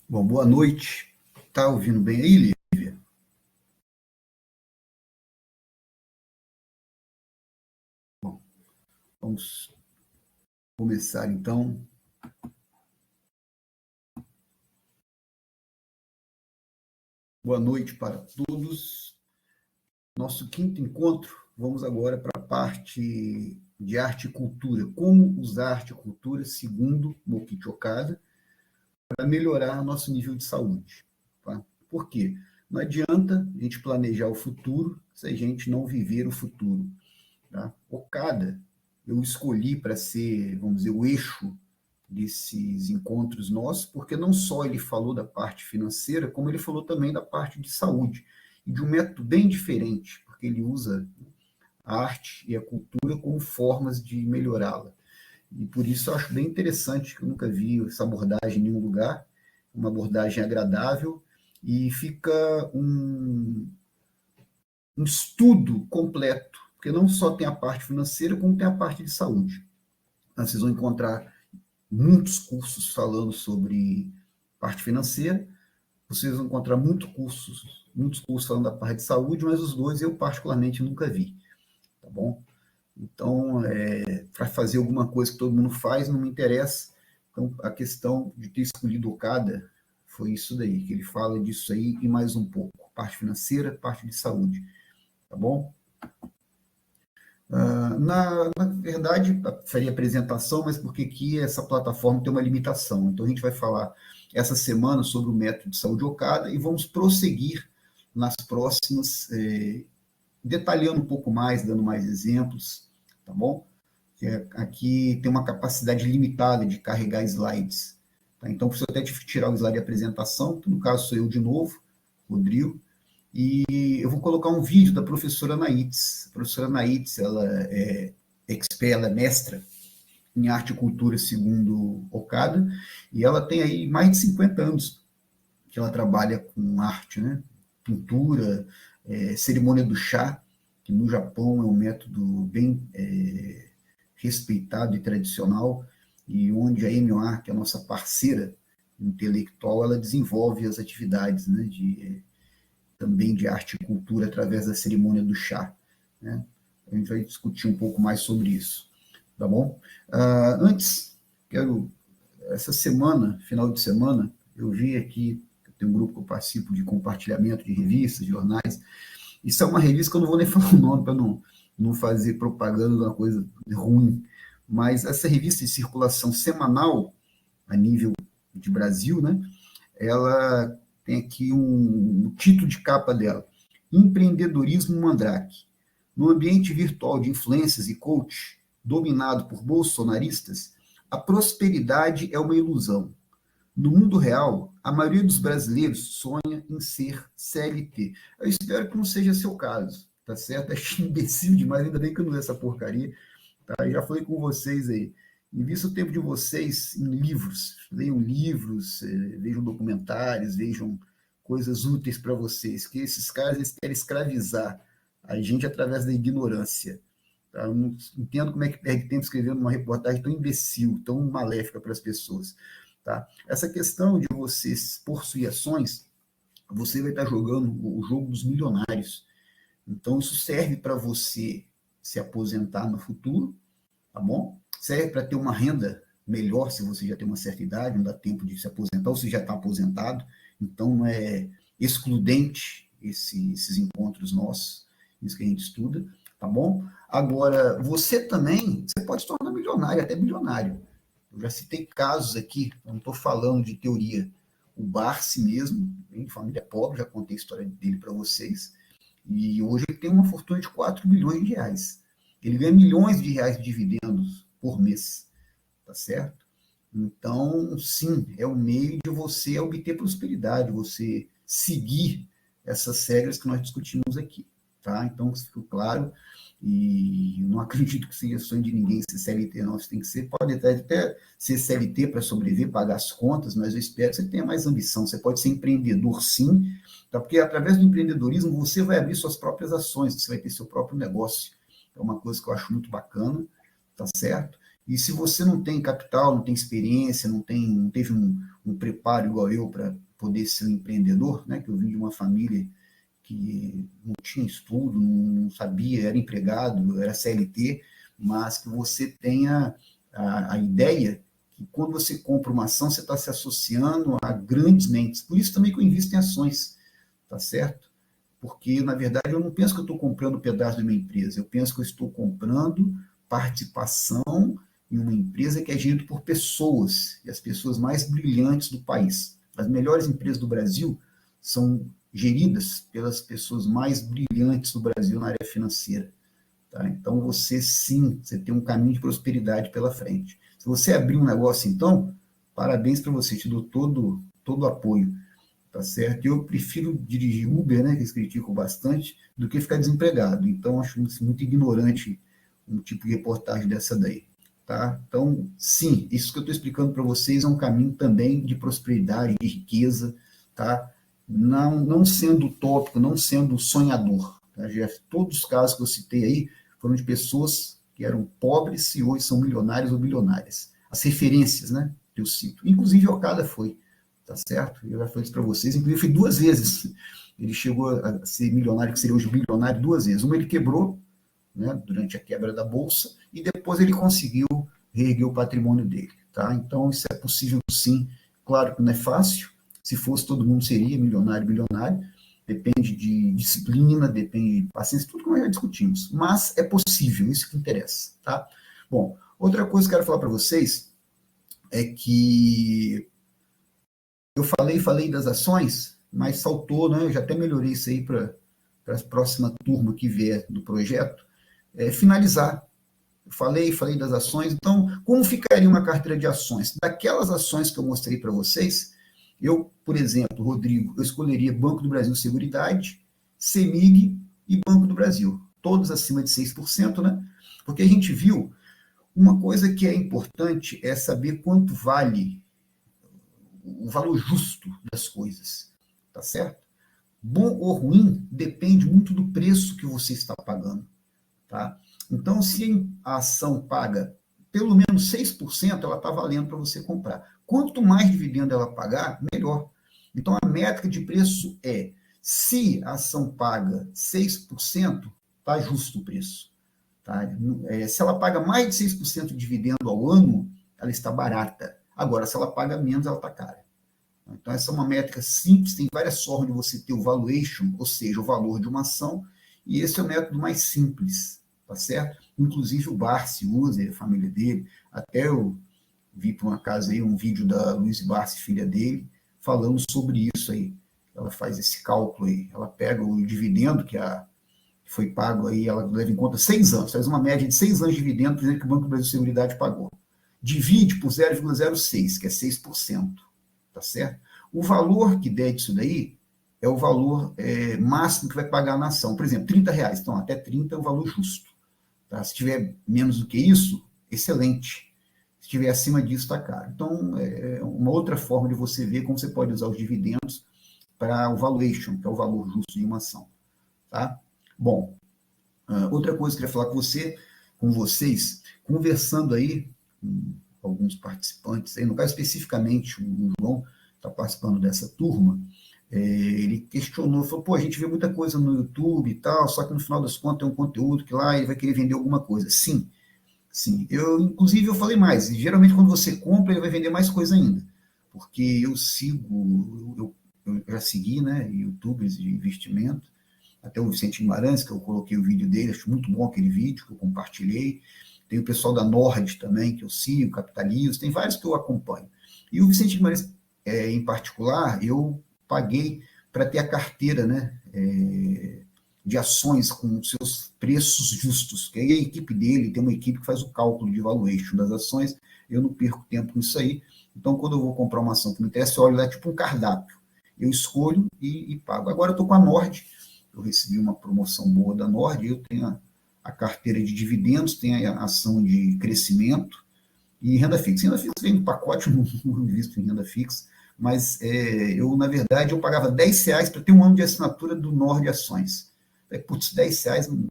Bom, boa noite. Tá ouvindo bem aí, Lívia? Bom, vamos começar então. Boa noite para todos. Nosso quinto encontro, vamos agora para a parte de arte e cultura. Como usar arte e cultura, segundo Mokichi Okada, para melhorar nosso nível de saúde. Tá? Por quê? Não adianta a gente planejar o futuro se a gente não viver o futuro. Tá? Okada, eu escolhi para ser, vamos dizer, o eixo desses encontros nossos, porque não só ele falou da parte financeira, como ele falou também da parte de saúde, e de um método bem diferente, porque ele usa a arte e a cultura como formas de melhorá-la. E por isso eu acho bem interessante, que eu nunca vi essa abordagem em nenhum lugar, uma abordagem agradável, e fica um estudo completo, porque não só tem a parte financeira, como tem a parte de saúde. Então, vocês vão encontrar muitos cursos falando sobre parte financeira, vocês vão encontrar muitos cursos falando da parte de saúde, mas os dois eu particularmente nunca vi, tá bom? Então, para fazer alguma coisa que todo mundo faz, não me interessa. Então, a questão de ter escolhido o CADA foi isso daí, que ele fala disso aí e mais um pouco. Parte financeira, parte de saúde, tá bom? Na verdade, faria apresentação, mas porque aqui essa plataforma tem uma limitação. Então, a gente vai falar essa semana sobre o método de saúde Okada e vamos prosseguir nas próximas, detalhando um pouco mais, dando mais exemplos, tá bom? Aqui tem uma capacidade limitada de carregar slides. Tá? Então, se eu até tive que tirar o slide de apresentação, que no caso sou eu de novo, Rodrigo, e eu vou colocar um vídeo da professora Naitz. A professora Naitz, ela é expert, ela é mestra em arte e cultura, segundo Okada, e ela tem aí mais de 50 anos que ela trabalha com arte, né? Pintura, cerimônia do chá, que no Japão é um método bem respeitado e tradicional, e onde a MOA, que é a nossa parceira intelectual, ela desenvolve as atividades, né, também de arte e cultura através da cerimônia do chá. Né? A gente vai discutir um pouco mais sobre isso, tá bom? Antes, essa semana, final de semana, eu vi aqui, tem um grupo que eu participo de compartilhamento de revistas, de jornais. Isso é uma revista que eu não vou nem falar o nome para não fazer propaganda de uma coisa ruim, mas essa revista de circulação semanal, a nível de Brasil, né, ela tem aqui o título de capa dela: Empreendedorismo Mandrake. No ambiente virtual de influências e coach, dominado por bolsonaristas, a prosperidade é uma ilusão. No mundo real, a maioria dos brasileiros sonha em ser CLT. Eu espero que não seja seu caso, tá certo? Acho imbecil demais, ainda bem que eu não li essa porcaria. Tá? Já falei com vocês aí. Invista o tempo de vocês em livros. Leiam livros, vejam documentários, vejam coisas úteis para vocês. Que esses caras eles querem escravizar a gente através da ignorância. Tá? Eu não entendo como é que perde tempo escrevendo uma reportagem tão imbecil, tão maléfica para as pessoas. Tá? Essa questão de você possuir ações, você vai estar jogando o jogo dos milionários. Então, isso serve para você se aposentar no futuro, tá bom? Serve para ter uma renda melhor se você já tem uma certa idade, não dá tempo de se aposentar, ou se já está aposentado. Então, não é excludente esses encontros nossos, isso que a gente estuda, tá bom? Agora, você também, você pode se tornar milionário, até bilionário. Eu já citei casos aqui, eu não estou falando de teoria. O Barsi mesmo, vem de família pobre, já contei a história dele para vocês, e hoje ele tem uma fortuna de 4 bilhões de reais. Ele ganha milhões de reais de dividendos por mês, tá certo? Então, sim, é o meio de você obter prosperidade, você seguir essas regras que nós discutimos aqui, tá? Então, isso ficou claro, e eu não acredito que seja sonho de ninguém ser CLT, não. Você tem que ser, pode até ser CLT para sobreviver, pagar as contas, mas eu espero que você tenha mais ambição. Você pode ser empreendedor, sim, tá? Porque através do empreendedorismo você vai abrir suas próprias ações, você vai ter seu próprio negócio. É uma coisa que eu acho muito bacana, tá certo? E se você não tem capital, não tem experiência, não teve um preparo igual eu para poder ser um empreendedor, né? Que eu vim de uma família que não tinha estudo, não sabia, era empregado, era CLT, mas que você tenha a ideia que quando você compra uma ação, você está se associando a grandes mentes. Por isso também que eu invisto em ações, tá certo? Porque, na verdade, eu não penso que eu estou comprando um pedaço de uma empresa, eu penso que eu estou comprando participação em uma empresa que é gerida por pessoas, e as pessoas mais brilhantes do país. As melhores empresas do Brasil são geridas pelas pessoas mais brilhantes do Brasil na área financeira. Tá? Então, você sim, você tem um caminho de prosperidade pela frente. Se você abrir um negócio, então, parabéns para você, te dou todo o apoio, tá certo? Eu prefiro dirigir Uber, né, que eles criticam bastante, do que ficar desempregado. Então, acho muito ignorante um tipo de reportagem dessa daí. Tá? Então, sim, isso que eu estou explicando para vocês é um caminho também de prosperidade, de riqueza, tá? Não sendo utópico, não sendo sonhador. Tá, Jeff? Todos os casos que eu citei aí foram de pessoas que eram pobres e hoje são milionários ou bilionárias. As referências, né, que eu cito. Inclusive, o Okada foi, tá certo? Eu já falei isso para vocês, inclusive foi 2 vezes. Ele chegou a ser milionário, que seria hoje bilionário, 2 vezes. Uma ele quebrou, né, durante a quebra da bolsa, e depois ele conseguiu reerguer o patrimônio dele. Tá? Então, isso é possível sim. Claro que não é fácil. Se fosse, todo mundo seria milionário, bilionário. Depende de disciplina, depende de paciência, tudo que nós já discutimos. Mas é possível, isso que interessa. Tá? Bom, outra coisa que eu quero falar para vocês é que eu falei das ações, mas saltou, né? Eu já até melhorei isso aí para a próxima turma que vier do projeto, finalizar. Eu falei das ações. Então, como ficaria uma carteira de ações? Daquelas ações que eu mostrei para vocês, eu, por exemplo, Rodrigo, eu escolheria Banco do Brasil Seguridade, CEMIG e Banco do Brasil, todos acima de 6%, né? Porque a gente viu, uma coisa que é importante é saber quanto vale o valor justo das coisas, tá certo? Bom ou ruim depende muito do preço que você está pagando, tá? Então, se a ação paga pelo menos 6%, ela está valendo para você comprar. Quanto mais dividendo ela pagar, melhor. Então, a métrica de preço é, se a ação paga 6%, está justo o preço. Tá? Se ela paga mais de 6% de dividendo ao ano, ela está barata. Agora, se ela paga menos, ela está cara. Então, essa é uma métrica simples, tem várias formas de você ter o valuation, ou seja, o valor de uma ação, e esse é o método mais simples, tá certo? Inclusive o Barsi usa, a família dele, até eu vi por um acaso aí um vídeo da Luiz Barsi, filha dele, falando sobre isso aí. Ela faz esse cálculo aí, ela pega o dividendo que foi pago aí, ela leva em conta 6 anos, faz uma média de 6 anos de dividendo, por exemplo, que o Banco do Brasil Seguridade pagou. Divide por 0,06, que é 6%. Tá certo? O valor que der disso daí é o valor máximo que vai pagar na ação. Por exemplo, R$30. Então, até 30 é o valor justo. Tá? Se tiver menos do que isso, excelente. Se tiver acima disso, está caro. Então, é uma outra forma de você ver como você pode usar os dividendos para o valuation, que é o valor justo de uma ação. Tá? Bom, outra coisa que eu queria falar com vocês, conversando aí com alguns participantes, aí, no caso especificamente o João está participando dessa turma, ele questionou, falou, pô, a gente vê muita coisa no YouTube e tal, só que no final das contas é um conteúdo que lá ele vai querer vender alguma coisa. Sim, sim. Inclusive, eu falei mais, e geralmente quando você compra, ele vai vender mais coisa ainda, porque eu já segui, né, YouTubers de investimento, até o Vicente Guimarães, que eu coloquei o vídeo dele, acho muito bom aquele vídeo que eu compartilhei. Tem o pessoal da Nord também, que eu sigo, Capitalismo, tem vários que eu acompanho. E o Vicente Guimarães, em particular, eu paguei para ter a carteira, né, de ações com seus preços justos, que aí a equipe dele tem uma equipe que faz o cálculo de valuation das ações, eu não perco tempo com isso aí. Então, quando eu vou comprar uma ação que me interessa, eu olho lá tipo um cardápio. Eu escolho e pago. Agora eu estou com a Nord, eu recebi uma promoção boa da Nord, eu tenho a carteira de dividendos, tenho a ação de crescimento e renda fixa. Renda fixa vem no pacote, não invisto em renda fixa, mas eu, na verdade, eu pagava R$10 para ter um ano de assinatura do Nord Ações. Putz, R$10,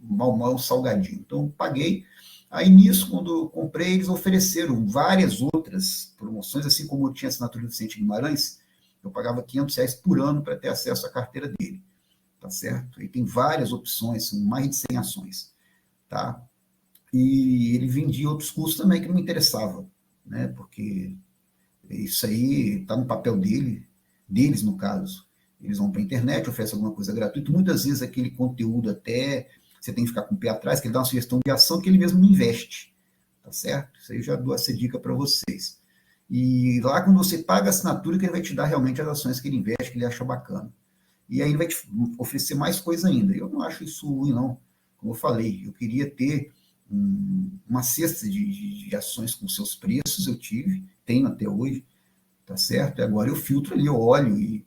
mal, salgadinho. Então, paguei. Aí nisso, quando eu comprei, eles ofereceram várias outras promoções, assim como eu tinha assinatura do Vicente Guimarães, eu pagava R$ 500 por ano para ter acesso à carteira dele, tá certo? E tem várias opções, são mais de 100 ações, tá? E ele vendia outros cursos também que não me interessavam, né? Porque isso aí está no papel deles no caso. Eles vão para a internet, oferecem alguma coisa gratuita. Muitas vezes aquele conteúdo até você tem que ficar com o pé atrás, que ele dá uma sugestão de ação que ele mesmo não investe. Tá certo? Isso aí eu já dou essa dica para vocês. E lá, quando você paga a assinatura, que ele vai te dar realmente as ações que ele investe, que ele acha bacana. E aí ele vai te oferecer mais coisa ainda. Eu não acho isso ruim, não. Como eu falei, eu queria ter uma cesta de ações com seus preços, eu tive, tenho até hoje, tá certo? E agora eu filtro ali, eu olho e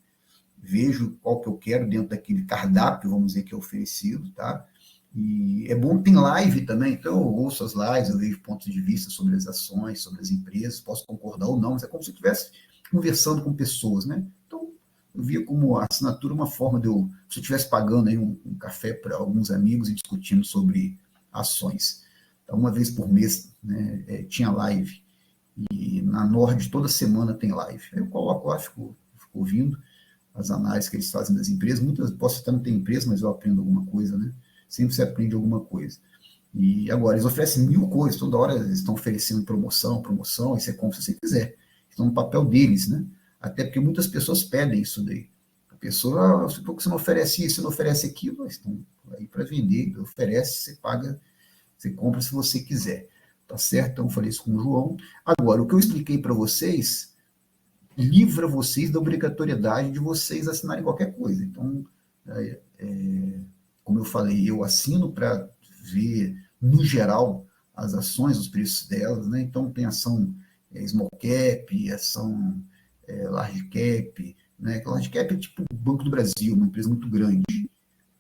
vejo qual que eu quero dentro daquele cardápio, vamos dizer, que é oferecido, tá? E é bom que tem live também, então eu ouço as lives, eu vejo pontos de vista sobre as ações, sobre as empresas, posso concordar ou não, mas é como se eu estivesse conversando com pessoas, né? Então, eu via como a assinatura uma forma de eu, se eu estivesse pagando aí um café para alguns amigos e discutindo sobre ações. Então, uma vez por mês, né, tinha live, e na Nord toda semana tem live. Aí eu coloco lá, fico ouvindo as análises que eles fazem das empresas. Muitas, posso até não ter empresa, mas eu aprendo alguma coisa, né? Sempre você aprende alguma coisa. E agora, eles oferecem mil coisas, toda hora eles estão oferecendo promoção, e você compra se você quiser. Estão no papel deles, né? Até porque muitas pessoas pedem isso daí. A pessoa, por que você não oferece isso, você não oferece aquilo? Eles estão aí para vender, oferece, você paga, você compra se você quiser. Tá certo? Então, eu falei isso com o João. Agora, o que eu expliquei para vocês livra vocês da obrigatoriedade de vocês assinarem qualquer coisa. Então, como eu falei, eu assino para ver, no geral, as ações, os preços delas, né? Então, tem ação small cap, ação large cap, né? Large cap é tipo o Banco do Brasil, uma empresa muito grande,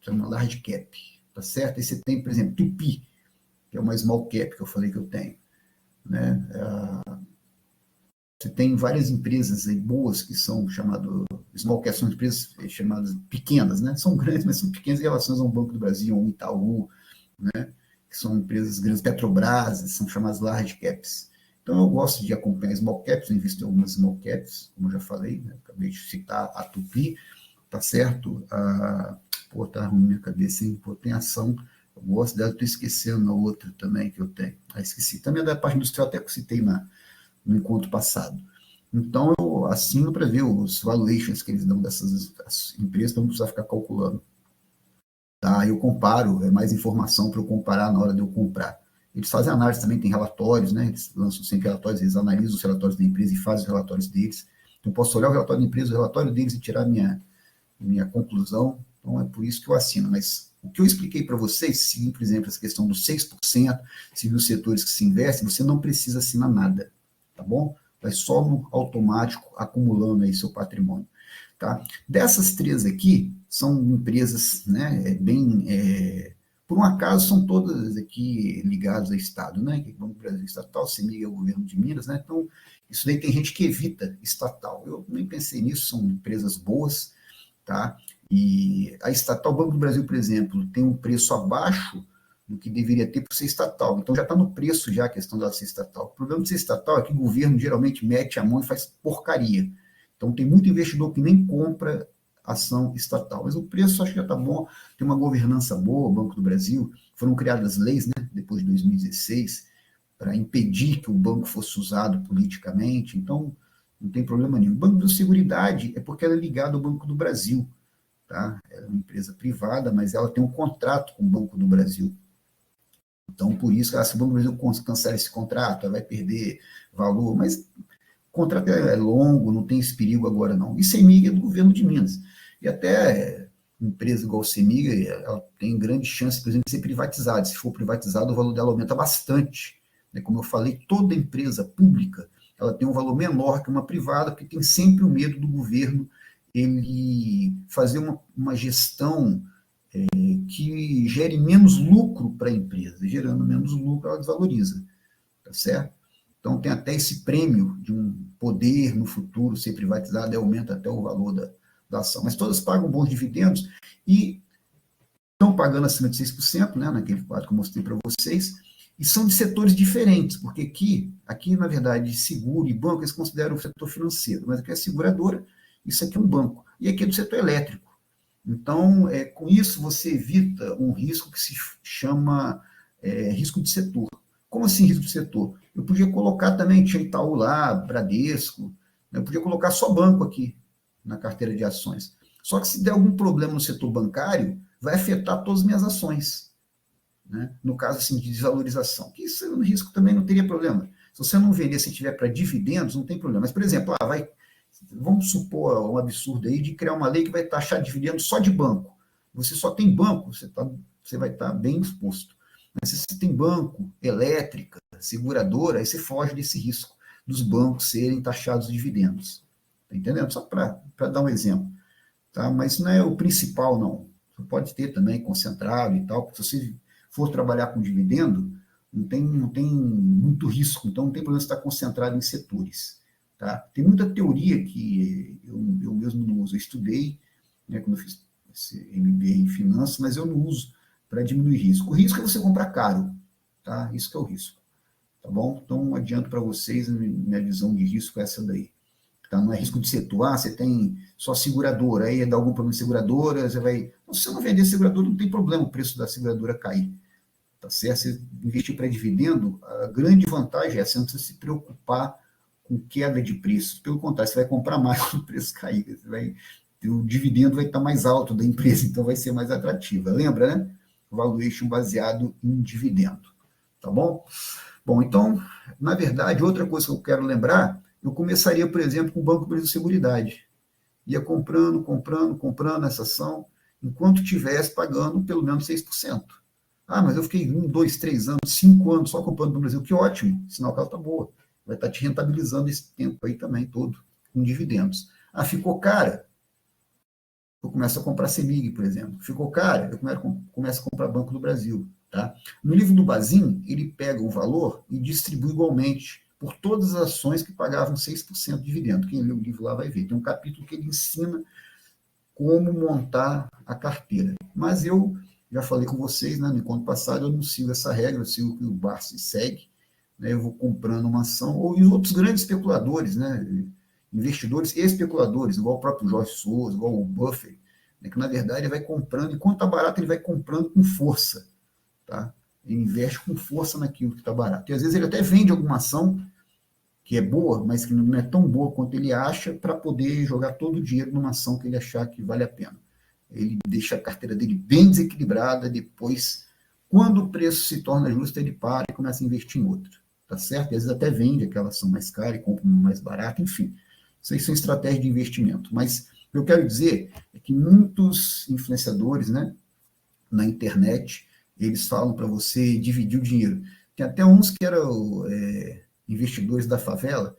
chama large cap, tá certo? Aí você tem, por exemplo, Tupi, que é uma small cap que eu falei que eu tenho, né? Você tem várias empresas aí boas que são chamadas small cap, são empresas chamadas pequenas, né? São grandes, mas são pequenas em relação ao Banco do Brasil, ao Itaú, né? Que são empresas grandes, Petrobras, são chamadas large caps. Então eu gosto de acompanhar small caps, eu invisto em algumas small caps, como eu já falei, né? Acabei de citar a Tupi, tá certo? Pô, tá ruim minha cabeça, hein? Pô, tem ação, eu gosto dela, estou esquecendo a outra também que eu tenho. Esqueci. Também da parte industrial, até que eu citei no encontro passado. Então, eu assino para ver os valuations que eles dão dessas empresas, para não precisar ficar calculando. Tá? Eu comparo, é mais informação para eu comparar na hora de eu comprar. Eles fazem análise também, tem relatórios, né? Eles lançam sempre relatórios, eles analisam os relatórios da empresa e fazem os relatórios deles. Então, eu posso olhar o relatório da empresa, o relatório deles e tirar minha conclusão. Então, é por isso que eu assino. Mas o que eu expliquei para vocês, se, por exemplo, essa questão dos 6%, se os setores que se investem, você não precisa assinar nada, tá bom? Vai só no automático acumulando aí seu patrimônio, tá? Dessas três aqui, são empresas, né, por um acaso, são todas aqui ligadas ao Estado, né? Que Banco do Brasil Estatal, CEMIG é o governo de Minas, né? Então, isso daí tem gente que evita estatal. Eu nem pensei nisso, são empresas boas, tá? E a estatal, o Banco do Brasil, por exemplo, tem um preço abaixo do que deveria ter por ser estatal. Então já está no preço já a questão dela ser estatal. O problema de ser estatal é que o governo geralmente mete a mão e faz porcaria. Então tem muito investidor que nem compra ação estatal. Mas o preço acho que já está bom, tem uma governança boa, o Banco do Brasil, foram criadas leis, né, depois de 2016, para impedir que o banco fosse usado politicamente, então não tem problema nenhum. O Banco da Seguridade é porque ela é ligada ao Banco do Brasil, tá? Ela é uma empresa privada, mas ela tem um contrato com o Banco do Brasil. Então, por isso, se o Banco do Brasil cancela esse contrato, ela vai perder valor, mas o contrato é longo, não tem esse perigo agora não. E CEMIG é do governo de Minas. E até empresa igual a CEMIG, ela tem grande chance, por exemplo, de ser privatizada. Se for privatizada, o valor dela aumenta bastante. Como eu falei, toda empresa pública ela tem um valor menor que uma privada, porque tem sempre o medo do governo ele fazer uma gestão que gere menos lucro para a empresa. Gerando menos lucro, ela desvaloriza, tá certo? Então, tem até esse prêmio de um poder no futuro ser privatizado e aumenta até o valor da ação. Mas todas pagam bons dividendos e estão pagando acima de 6%, né, naquele quadro que eu mostrei para vocês, E são de setores diferentes, porque aqui na verdade, seguro e banco, eles consideram o setor financeiro, mas aqui é seguradora, isso aqui é um banco. E aqui é do setor elétrico. Então, com isso, você evita um risco que se chama risco de setor. Como assim risco de setor? Eu podia colocar também, tinha Itaú lá, Bradesco, eu podia colocar só banco aqui na carteira de ações. Só que se der algum problema no setor bancário, vai afetar todas as minhas ações. Né? No caso assim, de desvalorização. Que isso no risco também não teria problema. Se você não vender, se tiver para dividendos, não tem problema. Mas, por exemplo, vamos supor um absurdo aí de criar uma lei que vai taxar dividendos só de banco. Você só tem banco, você vai estar bem exposto. Mas se você tem banco, elétrica, seguradora, aí você foge desse risco dos bancos serem taxados de dividendos. Está entendendo? Só para dar um exemplo. Tá? Mas não é o principal, não. Você pode ter também concentrado e tal, porque se você for trabalhar com dividendo, não tem muito risco, então não tem problema estar concentrado em setores. Tá? Tem muita teoria que eu mesmo não uso. Eu estudei, né, quando eu fiz esse MBA em finanças, mas eu não uso para diminuir risco. O risco é você comprar caro. Tá? Isso que é o risco. Tá bom? Então, adianto para vocês, minha visão de risco é essa daí. Tá? Não é risco de setor. Você tem só seguradora, aí dá algum problema de seguradora, você vai... Se você não vender seguradora, não tem problema o preço da seguradora cair. Tá certo? Você investir para dividendo, a grande vantagem é você não precisa se preocupar com queda de preço. Pelo contrário, você vai comprar mais quando o preço cair. O dividendo vai estar mais alto da empresa, então vai ser mais atrativa. Lembra, né? Valuation baseado em dividendo. Tá bom? Bom, então, na verdade, outra coisa que eu quero lembrar, eu começaria, por exemplo, com o Banco Brasil Seguridade. Ia comprando essa ação, enquanto estivesse pagando pelo menos 6%. Ah, mas eu fiquei 1, 2, 3 anos, 5 anos só comprando no Brasil. Que ótimo, sinal que ela está boa. Vai estar te rentabilizando esse tempo aí também todo, com dividendos. Ah, ficou cara? Eu começo a comprar CEMIG, por exemplo. Ficou cara? Eu começo a comprar Banco do Brasil. Tá? No livro do Bazin, ele pega o valor e distribui igualmente por todas as ações que pagavam 6% de dividendo. Quem lê o livro lá vai ver. Tem um capítulo que ele ensina como montar a carteira. Mas eu já falei com vocês, né, no encontro passado, eu não sigo essa regra, eu sigo o que o Barsi segue, né, eu vou comprando uma ação, ou e outros grandes especuladores, né, investidores e especuladores, igual o próprio Jorge Souza, igual o Buffett, né, que na verdade ele vai comprando, enquanto está barato, ele vai comprando com força. Tá? Ele investe com força naquilo que está barato. E às vezes ele até vende alguma ação que é boa, mas que não é tão boa quanto ele acha, para poder jogar todo o dinheiro numa ação que ele achar que vale a pena. Ele deixa a carteira dele bem desequilibrada, depois, quando o preço se torna justo, ele para e começa a investir em outra. Tá certo? E às vezes até vende aquela ação mais cara e compra uma mais barata, enfim. Isso aí são estratégias de investimento. Mas o que eu quero dizer é que muitos influenciadores, né, na internet, eles falam para você dividir o dinheiro. Tem até uns que eram investidores da favela,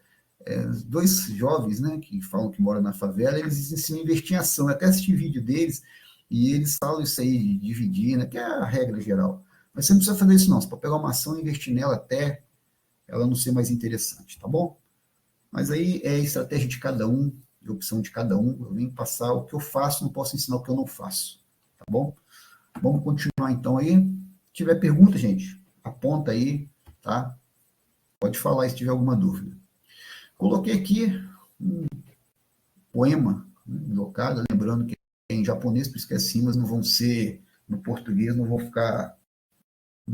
dois jovens, né, que falam que moram na favela, eles ensinam a investir em ação. Eu até assisti vídeo deles e eles falam isso aí de dividir, né, que é a regra geral. Mas você não precisa fazer isso não, você pode pegar uma ação e investir nela até ela não ser mais interessante, tá bom? Mas aí é a estratégia de cada um, a opção de cada um. Eu venho passar o que eu faço, não posso ensinar o que eu não faço, tá bom? Vamos continuar então aí. Se tiver pergunta, gente, aponta aí, tá? Pode falar se tiver alguma dúvida. Coloquei aqui um poema, né, jocado, lembrando que é em japonês, por isso que as rimas não vão ser no português, não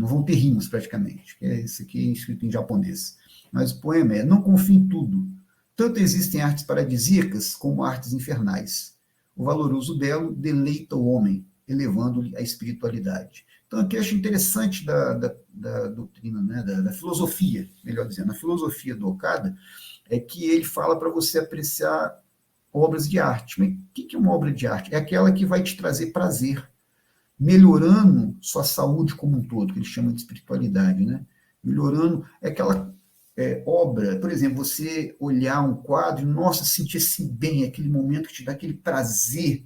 vão ter rimas praticamente, que esse aqui é escrito em japonês. Mas o poema é: não confie em tudo. Tanto existem artes paradisíacas como artes infernais. O valoroso belo deleita o homem, elevando-lhe a espiritualidade. Então, aqui eu acho interessante da doutrina, né, da filosofia, melhor dizendo, a filosofia do Okada, é que ele fala para você apreciar obras de arte. Mas o que é uma obra de arte? É aquela que vai te trazer prazer, melhorando sua saúde como um todo, que ele chama de espiritualidade, né? Melhorando, é aquela obra, por exemplo, você olhar um quadro e, nossa, sentir assim bem, aquele momento que te dá aquele prazer,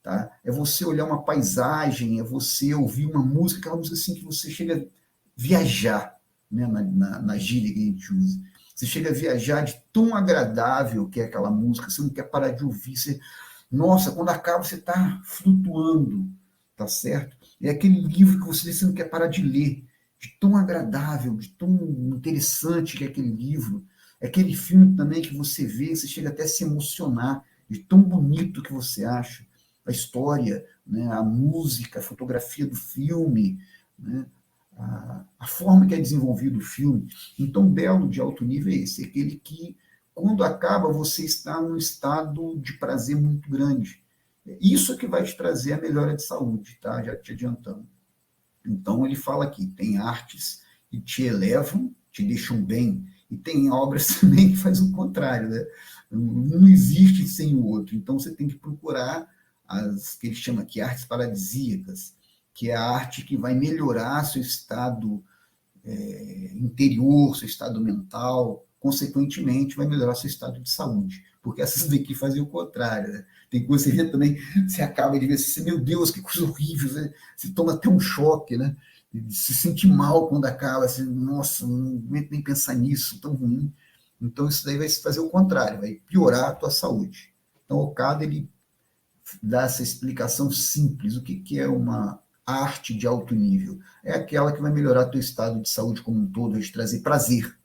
tá? É você olhar uma paisagem, é você ouvir uma música, aquela música assim que você chega a viajar, né, na gíria que a gente usa. Você chega a viajar de tão agradável que é aquela música, você não quer parar de ouvir, nossa, quando acaba você está flutuando, tá certo? É aquele livro que você não quer parar de ler, de tão agradável, de tão interessante que é aquele livro, é aquele filme também que você vê, você chega até a se emocionar, de tão bonito que você acha, a história, né, a música, a fotografia do filme, né, a forma que é desenvolvido o filme. Então, belo de alto nível é esse, é aquele que, quando acaba, você está num estado de prazer muito grande. Isso é que vai te trazer a melhora de saúde, tá? Já te adiantando. Então, ele fala aqui, tem artes que te elevam, te deixam bem, e tem obras também que fazem o contrário, né? Não existe sem o outro. Então, você tem que procurar as que ele chama aqui artes paradisíacas, que é a arte que vai melhorar seu estado interior, seu estado mental, consequentemente, vai melhorar seu estado de saúde. Porque essas daqui fazem o contrário, né? Tem coisa que você vê também, você acaba de ver, você, meu Deus, que coisa horrível, você toma até um choque, né? Se sente mal quando acaba, assim, nossa, não aguento nem pensar nisso, tão ruim. Então, isso daí vai fazer o contrário, vai piorar a tua saúde. Então, o Okada, ele dá essa explicação simples. O que é uma arte de alto nível? É aquela que vai melhorar teu estado de saúde como um todo, vai te trazer prazer.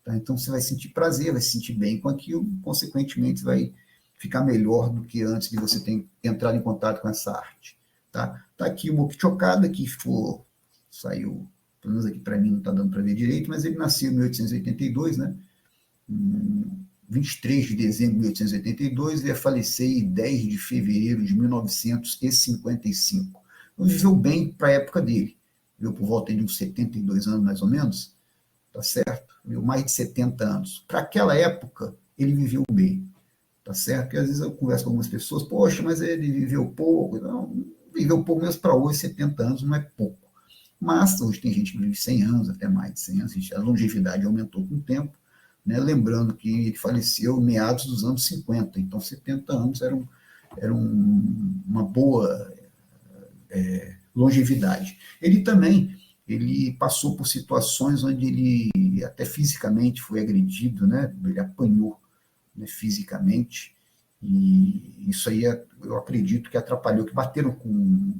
Tá? Então você vai sentir prazer, vai se sentir bem com aquilo, consequentemente vai ficar melhor do que antes de você ter entrado em contato com essa arte. Tá aqui o Mokichi Okada, que saiu, pelo menos aqui para mim não está dando para ver direito, mas ele nasceu em 1882, né? 23 de dezembro de 1882, ele ia falecer em 10 de fevereiro de 1955. Então, viveu bem para a época dele. Viveu por volta de uns 72 anos, mais ou menos, tá certo? Viveu mais de 70 anos. Para aquela época, ele viveu bem, tá certo? Porque às vezes eu converso com algumas pessoas, poxa, mas ele viveu pouco. Não, viveu pouco mesmo para hoje, 70 anos não é pouco. Mas hoje tem gente que vive 100 anos, até mais de 100 anos, a longevidade aumentou com o tempo, né? Lembrando que ele faleceu em meados dos anos 50, então 70 anos era uma boa longevidade. Ele passou por situações onde ele até fisicamente foi agredido, né? Ele apanhou, né, fisicamente, e isso aí eu acredito que atrapalhou, que bateram com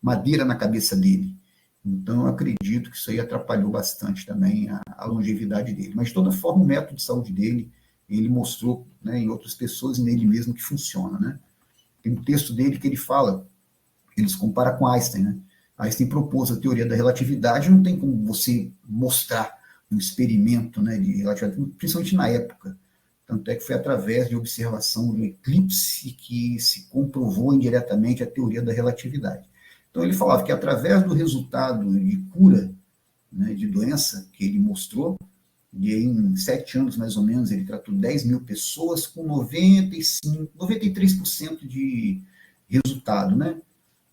madeira na cabeça dele. Então, eu acredito que isso aí atrapalhou bastante também a longevidade dele. Mas, de toda forma, o método de saúde dele, ele mostrou, né, em outras pessoas e nele mesmo que funciona, né? Tem um texto dele que ele fala, ele se compara com Einstein, né? Einstein propôs a teoria da relatividade, não tem como você mostrar um experimento, né, de relatividade, principalmente na época. Tanto é que foi através de observação do eclipse que se comprovou indiretamente a teoria da relatividade. Então, ele falava que através do resultado de cura, né, de doença que ele mostrou, e em 7 anos mais ou menos ele tratou 10 mil pessoas com 93% de resultado, né?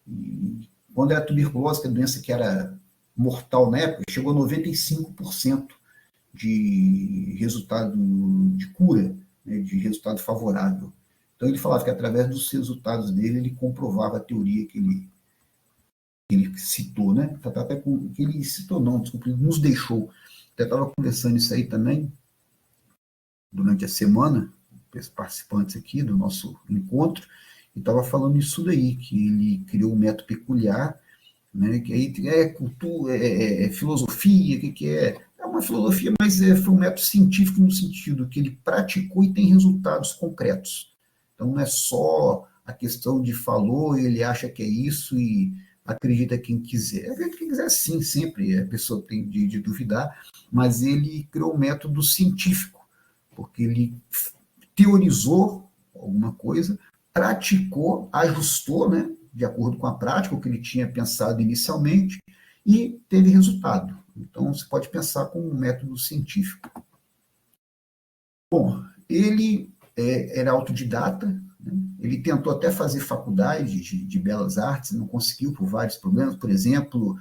E quando era tuberculose, que é a doença que era mortal na época, chegou a 95% de resultado de cura, né, de resultado favorável. Então ele falava que através dos resultados dele ele comprovava a teoria que ele citou, né? Até que ele citou, não, desculpa, ele nos deixou. Até estava conversando isso aí também durante a semana, com os participantes aqui do nosso encontro, e estava falando isso daí, que ele criou um método peculiar, né? Que aí é cultura, é filosofia, que é? É uma filosofia, mas foi um método científico no sentido que ele praticou e tem resultados concretos. Então não é só a questão de falou, ele acha que é isso e acredita quem quiser. Acredita quem quiser, sim, sempre a pessoa tem de duvidar, mas ele criou um método científico, porque ele teorizou alguma coisa, praticou, ajustou, né, de acordo com a prática, o que ele tinha pensado inicialmente, e teve resultado. Então, você pode pensar como um método científico. Bom, ele era autodidata, né? Ele tentou até fazer faculdade de belas artes, não conseguiu por vários problemas, por exemplo,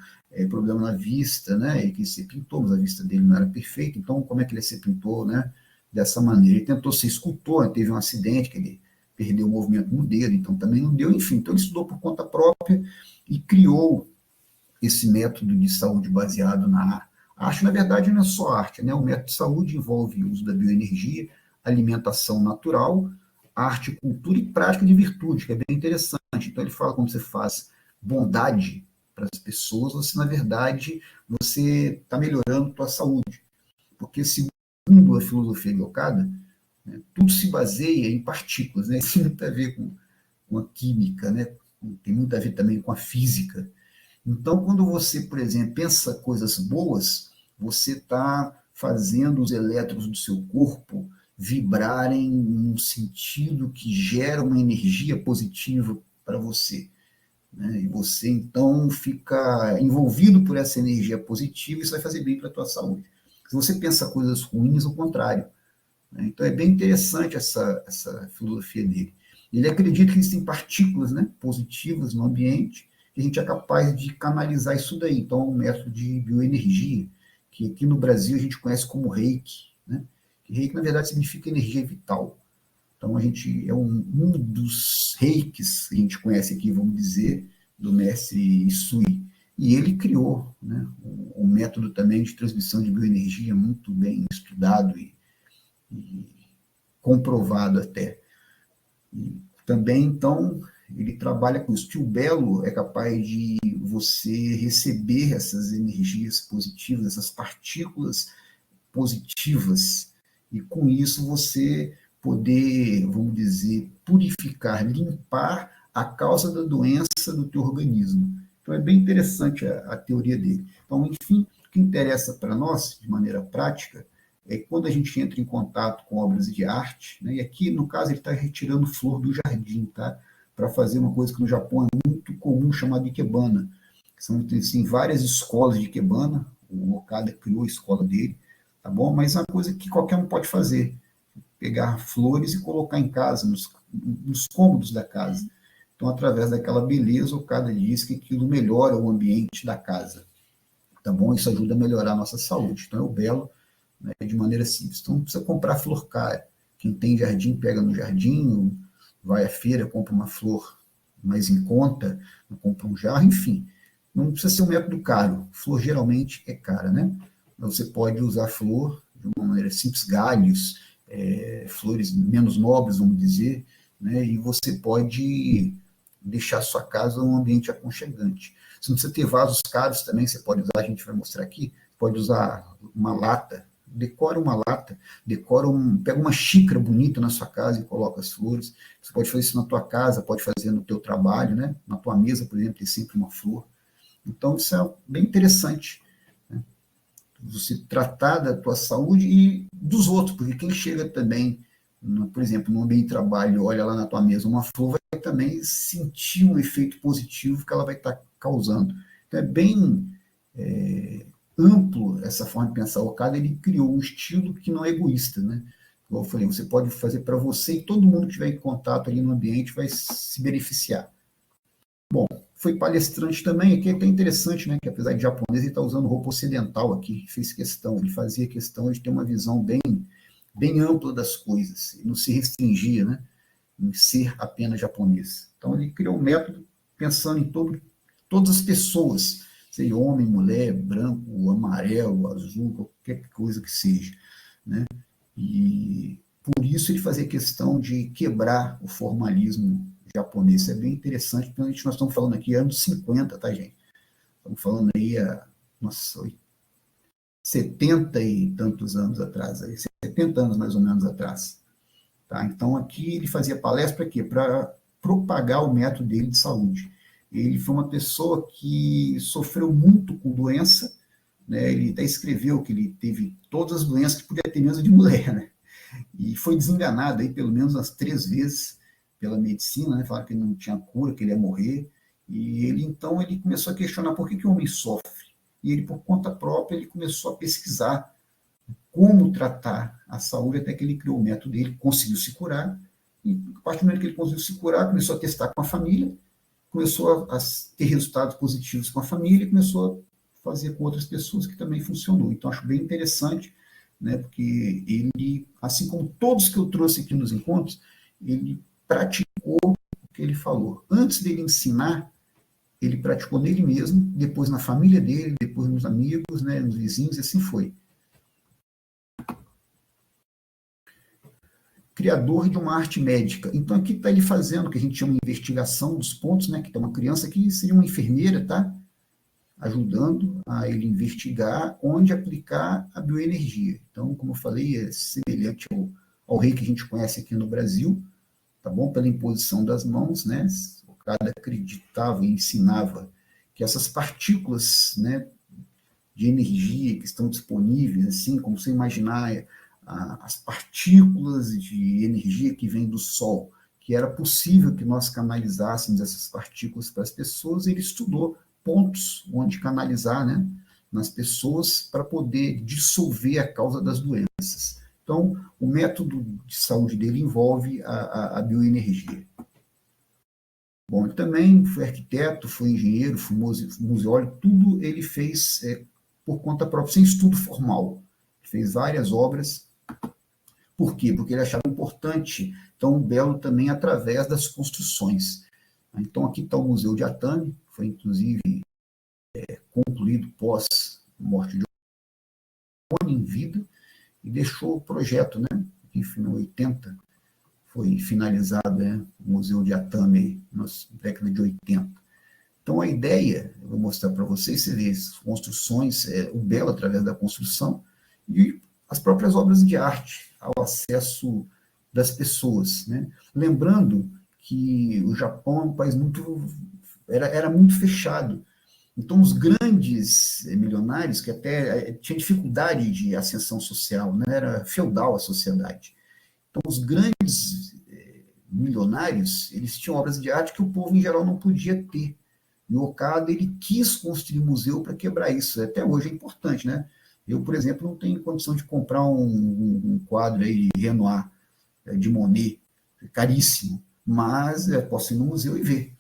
problema na vista, né? Ele quis ser pintor, mas a vista dele não era perfeita, então como é que ele ia ser pintor, né? Dessa maneira. Ele tentou ser escultor, teve um acidente que ele perdeu o movimento no dedo, então também não deu, enfim. Então ele estudou por conta própria e criou esse método de saúde baseado na arte. Na verdade, não é só arte, né? O método de saúde envolve o uso da bioenergia, alimentação natural, arte, cultura e prática de virtude, que é bem interessante. Então ele fala como você faz bondade, para as pessoas, ou se, na verdade, você está melhorando a tua saúde. Porque, segundo a filosofia de Okada, né, tudo se baseia em partículas, né? Isso tem muito a ver com a química, né? Tem muito a ver também com a física. Então, quando você, por exemplo, pensa coisas boas, você está fazendo os elétrons do seu corpo vibrarem num sentido que gera uma energia positiva para você, né? E você, então, fica envolvido por essa energia positiva e isso vai fazer bem para a tua saúde. Se você pensa coisas ruins, o contrário, né? Então, é bem interessante essa filosofia dele. Ele acredita que existem partículas, né, positivas no ambiente, que a gente é capaz de canalizar isso daí. Então, é um método de bioenergia, que aqui no Brasil a gente conhece como Reiki, né? Reiki, na verdade, significa energia vital. Então, a gente é um dos reikis que a gente conhece aqui, vamos dizer, do mestre Isui. E ele criou, né, um método também de transmissão de bioenergia muito bem estudado e comprovado até. E também, então, ele trabalha com isso. O belo é capaz de você receber essas energias positivas, essas partículas positivas, e com isso você poder, vamos dizer, purificar, limpar a causa da doença do teu organismo. Então é bem interessante a teoria dele. Então, enfim, o que interessa para nós, de maneira prática, é quando a gente entra em contato com obras de arte, né, e aqui, no caso, ele está retirando flor do jardim, tá? Para fazer uma coisa que no Japão é muito comum, chamada Ikebana. São, tem várias escolas de Ikebana, o Okada criou a escola dele, tá bom? Mas é uma coisa que qualquer um pode fazer, pegar flores e colocar em casa, nos cômodos da casa. Então, através daquela beleza, o Okada diz que aquilo melhora o ambiente da casa, tá bom? Isso ajuda a melhorar a nossa saúde. Então, é o belo, né, de maneira simples. Então, não precisa comprar flor cara. Quem tem jardim, pega no jardim, vai à feira, compra uma flor mais em conta, compra um jarro, enfim. Não precisa ser um método caro. Flor geralmente é cara, né? Você pode usar flor de uma maneira simples, galhos, flores menos nobres, vamos dizer, né? E você pode deixar a sua casa um ambiente aconchegante. Você não precisa ter vasos caros também, você pode usar, a gente vai mostrar aqui, pode usar uma lata, decora uma lata, pega uma xícara bonita na sua casa e coloca as flores. Você pode fazer isso na tua casa, pode fazer no teu trabalho, né? Na tua mesa, por exemplo, tem sempre uma flor. Então, isso é bem interessante, né? Você tratar da tua saúde e dos outros, porque quem chega também, por exemplo, no ambiente de trabalho, olha lá na tua mesa uma flor, vai também sentir um efeito positivo que ela vai estar causando. Então, é bem amplo essa forma de pensar. O Okada, ele criou um estilo que não é egoísta, né? Como eu falei, você pode fazer para você e todo mundo que estiver em contato ali no ambiente vai se beneficiar. Bom, foi palestrante também, aqui é até interessante, né, que apesar de japonês, ele está usando roupa ocidental aqui, fez questão, ele fazia questão de ter uma visão bem ampla das coisas, e não se restringia, né, em ser apenas japonês. Então ele criou um método pensando em todas as pessoas, seja homem, mulher, branco, amarelo, azul, qualquer coisa que seja, né, e por isso ele fazia questão de quebrar o formalismo japonês. Isso é bem interessante, porque nós estamos falando aqui anos 50, tá, gente? Estamos falando aí nossa, 70 e tantos anos atrás, aí, 70 anos mais ou menos atrás. Tá? Então, aqui ele fazia palestra para quê? Para propagar o método dele de saúde. Ele foi uma pessoa que sofreu muito com doença, né? Ele até escreveu que ele teve todas as doenças que podia ter mesmo de mulher, né? E foi desenganado aí pelo menos umas 3 vezes pela medicina, né? Falaram que ele não tinha cura, que ele ia morrer. E ele, então, ele começou a questionar por que o homem sofre. E ele, por conta própria, ele começou a pesquisar como tratar a saúde, até que ele criou o método dele, conseguiu se curar. E, a partir do momento que ele conseguiu se curar, começou a testar com a família, começou a ter resultados positivos com a família e começou a fazer com outras pessoas que também funcionou. Então, acho bem interessante, né, porque ele, assim como todos que eu trouxe aqui nos encontros, ele praticou o que ele falou. Antes dele ensinar, ele praticou nele mesmo, depois na família dele, depois nos amigos, né, nos vizinhos, e assim foi. Criador de uma arte médica. Então, aqui está ele fazendo o que a gente chama de investigação dos pontos, né, que tem uma criança que seria uma enfermeira, tá? ajudando a ele investigar onde aplicar a bioenergia. Então, como eu falei, é semelhante ao rei que a gente conhece aqui no Brasil, tá bom? Pela imposição das mãos, né? O cara acreditava e ensinava que essas partículas, né, de energia que estão disponíveis, assim, como você imaginar as partículas de energia que vem do Sol, que era possível que nós canalizássemos essas partículas para as pessoas, ele estudou pontos onde canalizar, né, nas pessoas para poder dissolver a causa das doenças. Então, o método de saúde dele envolve a bioenergia. Bom, ele também foi arquiteto, foi engenheiro, foi museólogo, tudo ele fez por conta própria, sem estudo formal. Fez várias obras. Por quê? Porque ele achava importante Tom Belo também através das construções. Então, aqui está o Museu de Atami, foi inclusive concluído pós morte de Ottoni em vida, e deixou o projeto, né? Em 80 foi finalizado, né, o Museu de Atami na década de 80. Então, a ideia, eu vou mostrar para vocês, você vê as construções, o belo através da construção, e as próprias obras de arte, ao acesso das pessoas, né? Lembrando que o Japão é um país era muito fechado. Então, os grandes milionários, que até tinham dificuldade de ascensão social, né? Era feudal a sociedade. Então, os grandes milionários, eles tinham obras de arte que o povo, em geral, não podia ter. E o Okada, ele quis construir um museu para quebrar isso. Até hoje é importante, né? Eu, por exemplo, não tenho condição de comprar um quadro aí de Renoir, de Monet, caríssimo, mas posso ir no museu e ver,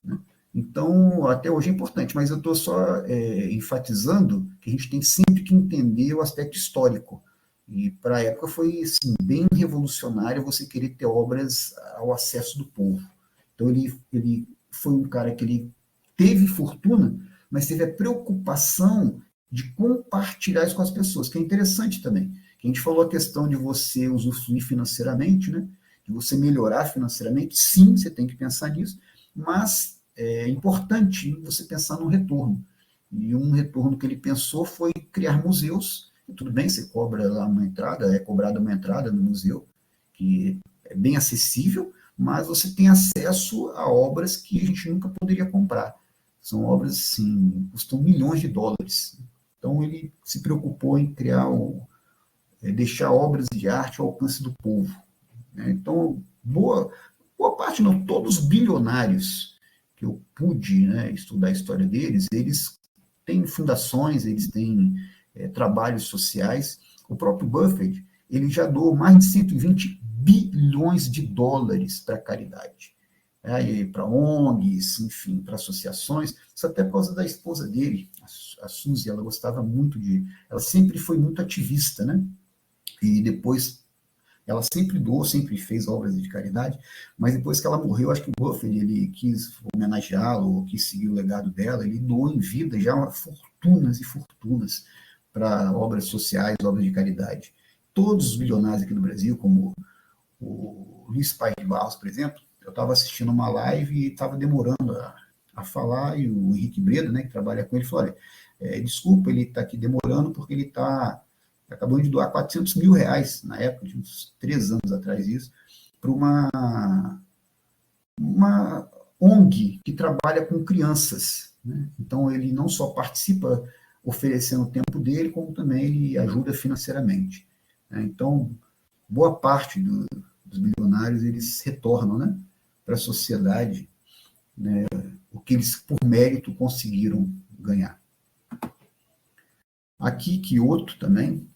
né? Então, até hoje é importante, mas eu estou só enfatizando que a gente tem sempre que entender o aspecto histórico. E para a época foi assim, bem revolucionário você querer ter obras ao acesso do povo. Então, ele foi um cara que ele teve fortuna, mas teve a preocupação de compartilhar isso com as pessoas, que é interessante também. A gente falou a questão de você usufruir financeiramente, né? De você melhorar financeiramente. Sim, você tem que pensar nisso, mas é importante você pensar no retorno. E um retorno que ele pensou foi criar museus. E tudo bem, você cobra lá uma entrada, é cobrada uma entrada no museu, que é bem acessível, mas você tem acesso a obras que a gente nunca poderia comprar. São obras, assim, custam milhões de dólares. Então, ele se preocupou em deixar obras de arte ao alcance do povo, né? Então, boa parte, não, todos os bilionários que eu pude, né, estudar a história deles, eles têm fundações, eles têm trabalhos sociais. O próprio Buffett, ele já doou mais de 120 bilhões de dólares para a caridade, para ONGs, enfim, para associações, isso até por causa da esposa dele, a Suzy, ela gostava muito ela sempre foi muito ativista, né? E depois, ela sempre doou, sempre fez obras de caridade, mas depois que ela morreu, acho que o Buffett, ele quis homenageá-lo, quis seguir o legado dela, ele doou em vida já fortunas e fortunas para obras sociais, obras de caridade. Todos os bilionários aqui no Brasil, como o Luiz Paes de Barros, por exemplo, eu estava assistindo uma live e estava demorando a falar, e o Henrique Breda, né, que trabalha com ele, falou, desculpa, ele está aqui demorando porque ele está acabando de doar 400 mil reais, na época, de uns 3 anos atrás isso, para uma ONG que trabalha com crianças, né? Então, ele não só participa oferecendo o tempo dele, como também ele ajuda financeiramente, né? Então, boa parte dos bilionários, eles retornam, né, para a sociedade, né, o que eles, por mérito, conseguiram ganhar. Aqui, Kyoto também,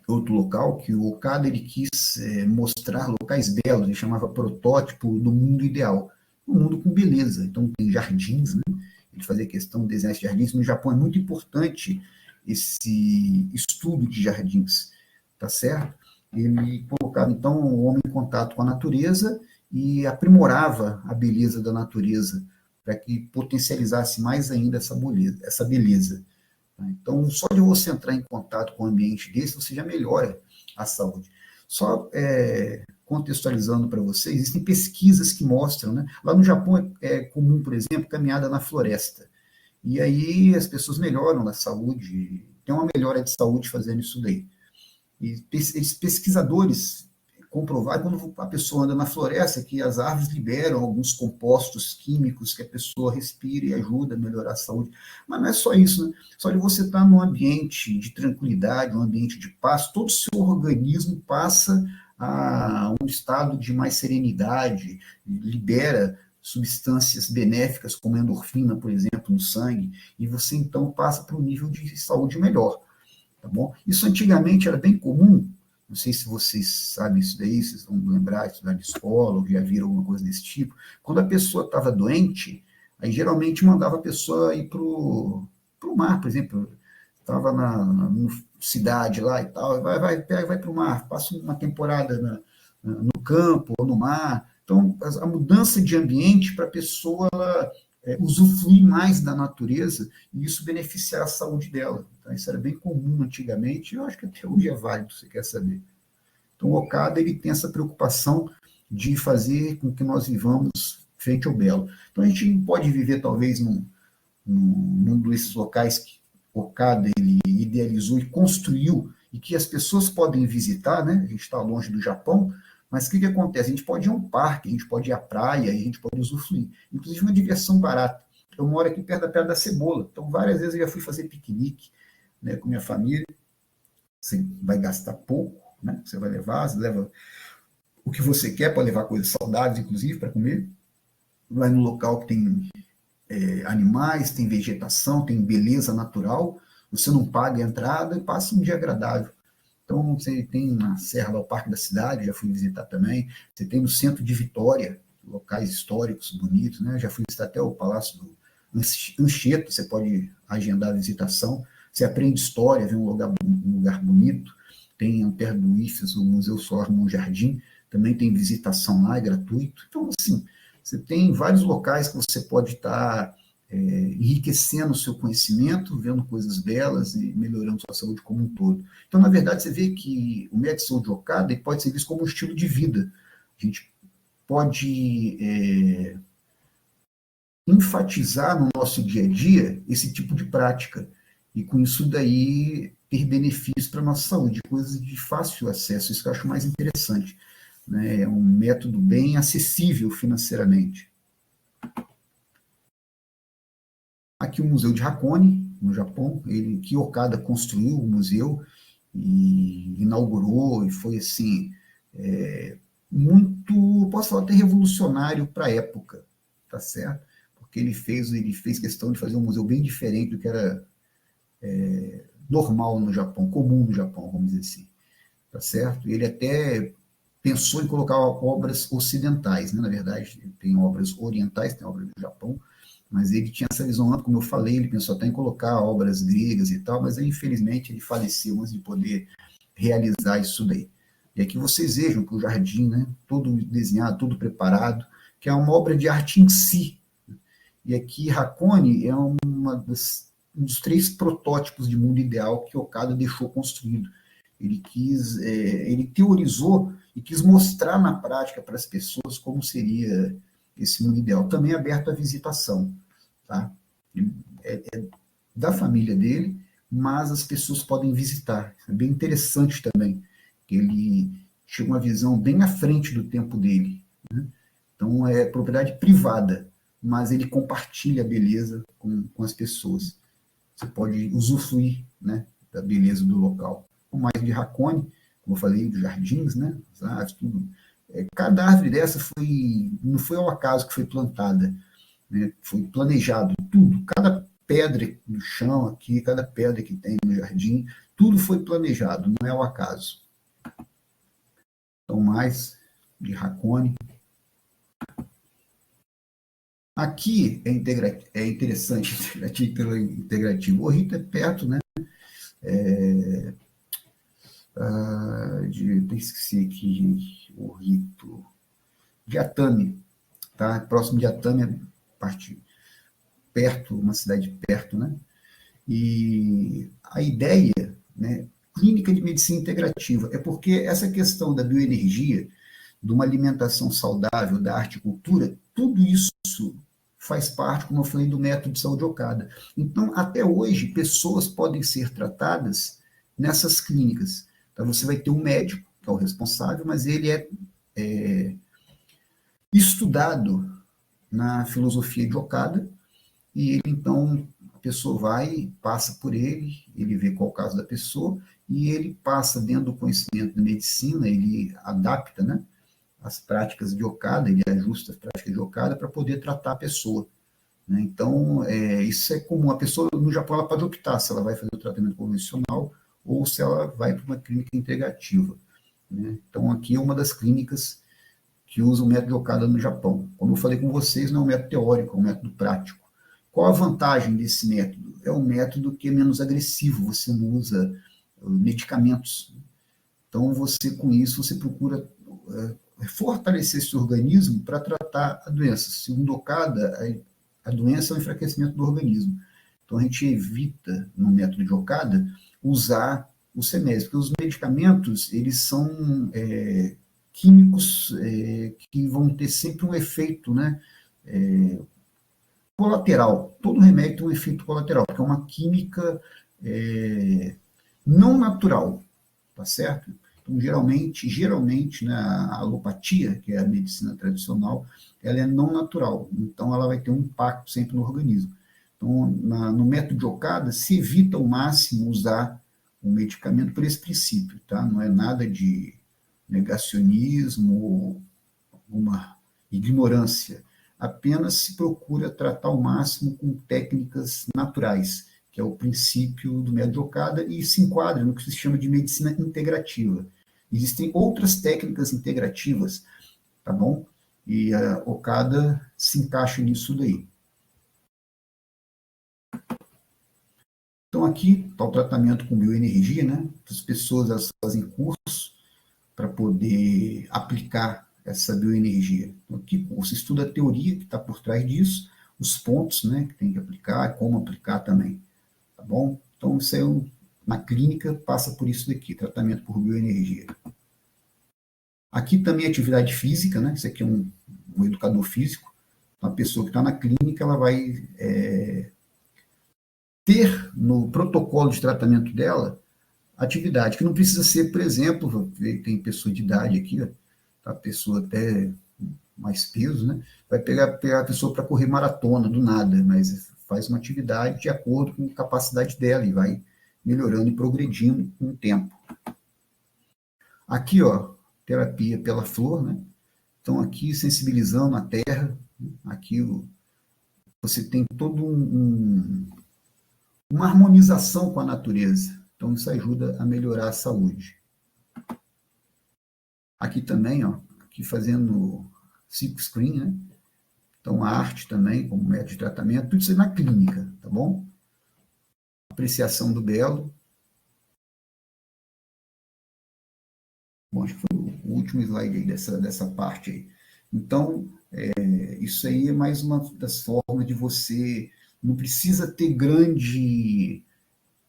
outro local que o Okada ele quis mostrar locais belos, ele chamava protótipo do mundo ideal, um mundo com beleza. Então, tem jardins, né? Ele fazia questão de desenhar jardins. No Japão é muito importante esse estudo de jardins, tá certo? Ele colocava, então, o homem em contato com a natureza e aprimorava a beleza da natureza para que potencializasse mais ainda essa beleza. Então, só de você entrar em contato com um ambiente desse, você já melhora a saúde. Só contextualizando para vocês, existem pesquisas que mostram, né? Lá no Japão é comum, por exemplo, caminhada na floresta. E aí as pessoas melhoram a saúde, tem uma melhora de saúde fazendo isso daí. E esses pesquisadores comprovaram, quando a pessoa anda na floresta, que as árvores liberam alguns compostos químicos que a pessoa respira e ajuda a melhorar a saúde. Mas não é só isso, né? Só de você estar num ambiente de tranquilidade, um ambiente de paz, todo o seu organismo passa a um estado de mais serenidade, libera substâncias benéficas, como a endorfina, por exemplo, no sangue, e você então passa para um nível de saúde melhor. Tá bom? Isso antigamente era bem comum, não sei se vocês sabem isso daí, vocês vão lembrar, estudar de escola, ou já viram alguma coisa desse tipo. Quando a pessoa estava doente, aí geralmente mandava a pessoa ir para o mar, por exemplo, estava na cidade lá e tal, vai para o mar, passa uma temporada no campo ou no mar. Então, a mudança de ambiente para a pessoa usufruir mais da natureza e isso beneficiar a saúde dela. Então, isso era bem comum antigamente, e eu acho que até hoje é válido, se você quer saber. Então, o Okada ele tem essa preocupação de fazer com que nós vivamos frente ao belo. Então, a gente não pode viver, talvez, num desses locais que Okada ele idealizou e construiu, e que as pessoas podem visitar, né? A gente está longe do Japão, mas o que acontece? A gente pode ir a um parque, a gente pode ir à praia, a gente pode usufruir. Inclusive uma diversão barata. Eu moro aqui perto da Pedra da Cebola, então várias vezes eu já fui fazer piquenique, né, com minha família. Você vai gastar pouco, né? Você vai levar, você leva o que você quer, para levar coisas saudáveis, inclusive, para comer. Vai no local que tem animais, tem vegetação, tem beleza natural, você não paga a entrada e passa um dia agradável. Então, você tem na Serra, lá, o Parque da Cidade, já fui visitar também. Você tem no centro de Vitória, locais históricos bonitos, né? Já fui visitar até o Palácio do Anchieta, você pode agendar a visitação. Você aprende história, vê um lugar bonito. Tem perto do IFES, o Museu Solar Mão Jardim, também tem visitação lá, é gratuito. Então, assim, você tem vários locais que você pode estar enriquecendo o seu conhecimento, vendo coisas belas e melhorando sua saúde como um todo. Então, na verdade, você vê que o método de saúde Okada pode ser visto como um estilo de vida. A gente pode enfatizar no nosso dia a dia esse tipo de prática e com isso daí ter benefícios para a nossa saúde, coisas de fácil acesso, isso que eu acho mais interessante. Né? É um método bem acessível financeiramente. Aqui o Museu de Hakone, no Japão, que Okada construiu o museu e inaugurou, e foi assim, muito, posso falar até revolucionário para a época, tá certo? Porque ele fez questão de fazer um museu bem diferente do que era normal no Japão, comum no Japão, vamos dizer assim, tá certo? Ele até pensou em colocar obras ocidentais, né? Na verdade, tem obras orientais, tem obras do Japão, mas ele tinha essa visão ampla, como eu falei, ele pensou até em colocar obras gregas e tal, mas aí, infelizmente ele faleceu antes de poder realizar isso daí. E aqui vocês vejam que o jardim, né, todo desenhado, todo preparado, que é uma obra de arte em si. E aqui Hakone é um dos 3 protótipos de mundo ideal que Okada deixou construído. Ele teorizou e quis mostrar na prática para as pessoas como seria esse mundo ideal, também aberto à visitação, tá? É da família dele, mas as pessoas podem visitar. É bem interessante também, que ele tinha uma visão bem à frente do tempo dele, né? Então, é propriedade privada, mas ele compartilha a beleza com as pessoas. Você pode usufruir, né, da beleza do local. O mais de Hakone, como eu falei, dos jardins, né, as árvores, tudo. Cada árvore dessa não foi ao acaso que foi plantada, né, foi planejado, tudo. Cada pedra no chão aqui, cada pedra que tem no jardim, tudo foi planejado, não é ao acaso. Então, mais de Hakone. Aqui é interessante, integrativo. O Rito é perto, né? Esqueci aqui o Rito. De Atami, tá? Próximo de Atami, parte perto, uma cidade perto, né? E a ideia, né, clínica de medicina integrativa, é porque essa questão da bioenergia, de uma alimentação saudável, da arte e cultura, tudo isso faz parte, como eu falei, do método de saúde Okada. Então, até hoje, pessoas podem ser tratadas nessas clínicas. Então, você vai ter um médico, que é o responsável, mas ele é estudado na filosofia de Okada, e ele, então, a pessoa vai, passa por ele vê qual é o caso da pessoa, e ele passa dentro do conhecimento da medicina, ele adapta, né, as práticas de Okada, ele ajusta as práticas de Okada para poder tratar a pessoa. Né? Então, isso é comum. A pessoa, no Japão, ela pode optar se ela vai fazer o tratamento convencional ou se ela vai para uma clínica integrativa. Né? Então, aqui é uma das clínicas que usa o método de Okada no Japão. Como eu falei com vocês, não é um método teórico, é um método prático. Qual a vantagem desse método? É um método que é menos agressivo, você não usa medicamentos. Então, você, com isso, você procura fortalecer esse organismo para tratar a doença. Segundo Okada, a doença é o enfraquecimento do organismo. Então, a gente evita, no método de Okada, usar os remédios, porque os medicamentos, eles são químicos que vão ter sempre um efeito, né, colateral. Todo remédio tem um efeito colateral, porque é uma química não natural, tá certo? Então, geralmente, né, a alopatia, que é a medicina tradicional, ela é não natural, então ela vai ter um impacto sempre no organismo. Então, no método de Okada, se evita ao máximo usar o medicamento por esse princípio, tá? Não é nada de negacionismo ou alguma ignorância, apenas se procura tratar ao máximo com técnicas naturais, que é o princípio do método de Okada, e se enquadra no que se chama de medicina integrativa. Existem outras técnicas integrativas, tá bom? E a Okada se encaixa nisso daí. Então, aqui está o tratamento com bioenergia, né? As pessoas elas fazem cursos para poder aplicar essa bioenergia. Então, aqui você estuda a teoria que está por trás disso, os pontos, né, que tem que aplicar, como aplicar também, tá bom? Então, isso aí, na clínica, passa por isso daqui, tratamento por bioenergia. Aqui também atividade física, né? Isso aqui é um educador físico. Uma pessoa que está na clínica, ela vai ter no protocolo de tratamento dela atividade, que não precisa ser, por exemplo, tem pessoa de idade aqui, ó, a pessoa até mais peso, né? Vai pegar a pessoa para correr maratona do nada, mas faz uma atividade de acordo com a capacidade dela e vai melhorando e progredindo com o tempo. Aqui, ó, terapia pela flor, né? Então, aqui, sensibilizando a terra, aqui você tem todo uma harmonização com a natureza. Então, isso ajuda a melhorar a saúde. Aqui também, ó, aqui fazendo silk screen, né? Então, a arte também, como método de tratamento, tudo isso na clínica, tá bom? Apreciação do belo. Bom, acho que foi o último slide aí dessa parte aí. Então, isso aí é mais uma das formas de você... Não precisa ter grande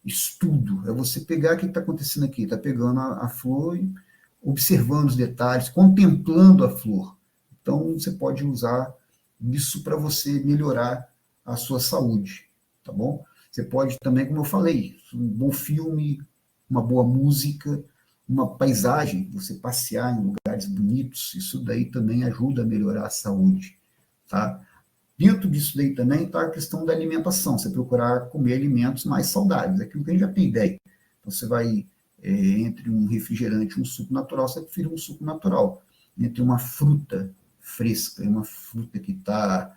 estudo, é você pegar o que está acontecendo aqui, está pegando a flor e observando os detalhes, contemplando a flor. Então, você pode usar isso para você melhorar a sua saúde, tá bom? Você pode também, como eu falei, um bom filme, uma boa música, uma paisagem, você passear em lugares bonitos, isso daí também ajuda a melhorar a saúde, tá? Dentro disso daí também está a questão da alimentação, você procurar comer alimentos mais saudáveis, aquilo que a gente já tem ideia. Então, você vai, entre um refrigerante e um suco natural, você prefere um suco natural. Entre uma fruta fresca e uma fruta que está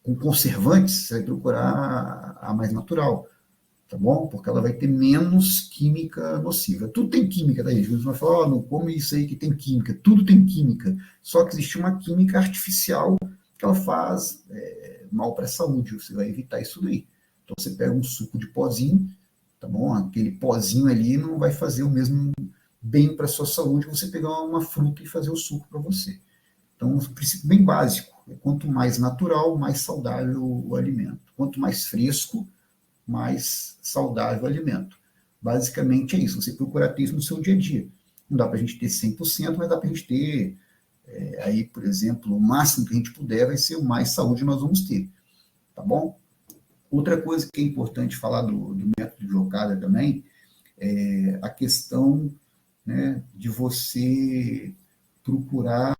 com conservantes, você vai procurar a mais natural, tá bom? Porque ela vai ter menos química nociva. Tudo tem química, tá, gente? Você vai falar, não come isso aí que tem química. Tudo tem química, só que existe uma química artificial que ela faz mal para a saúde, você vai evitar isso daí. Então, você pega um suco de pozinho, tá bom? Aquele pozinho ali não vai fazer o mesmo bem para a sua saúde você pegar uma fruta e fazer o suco para você. Então, um princípio bem básico, quanto mais natural, mais saudável o alimento. Quanto mais fresco, mais saudável o alimento. Basicamente é isso, você procura ter isso no seu dia a dia. Não dá para a gente ter 100%, mas dá para a gente ter Aí, por exemplo, o máximo que a gente puder vai ser o mais saúde nós vamos ter, tá bom? Outra coisa que é importante falar do método de Okada também é a questão, né, de você procurar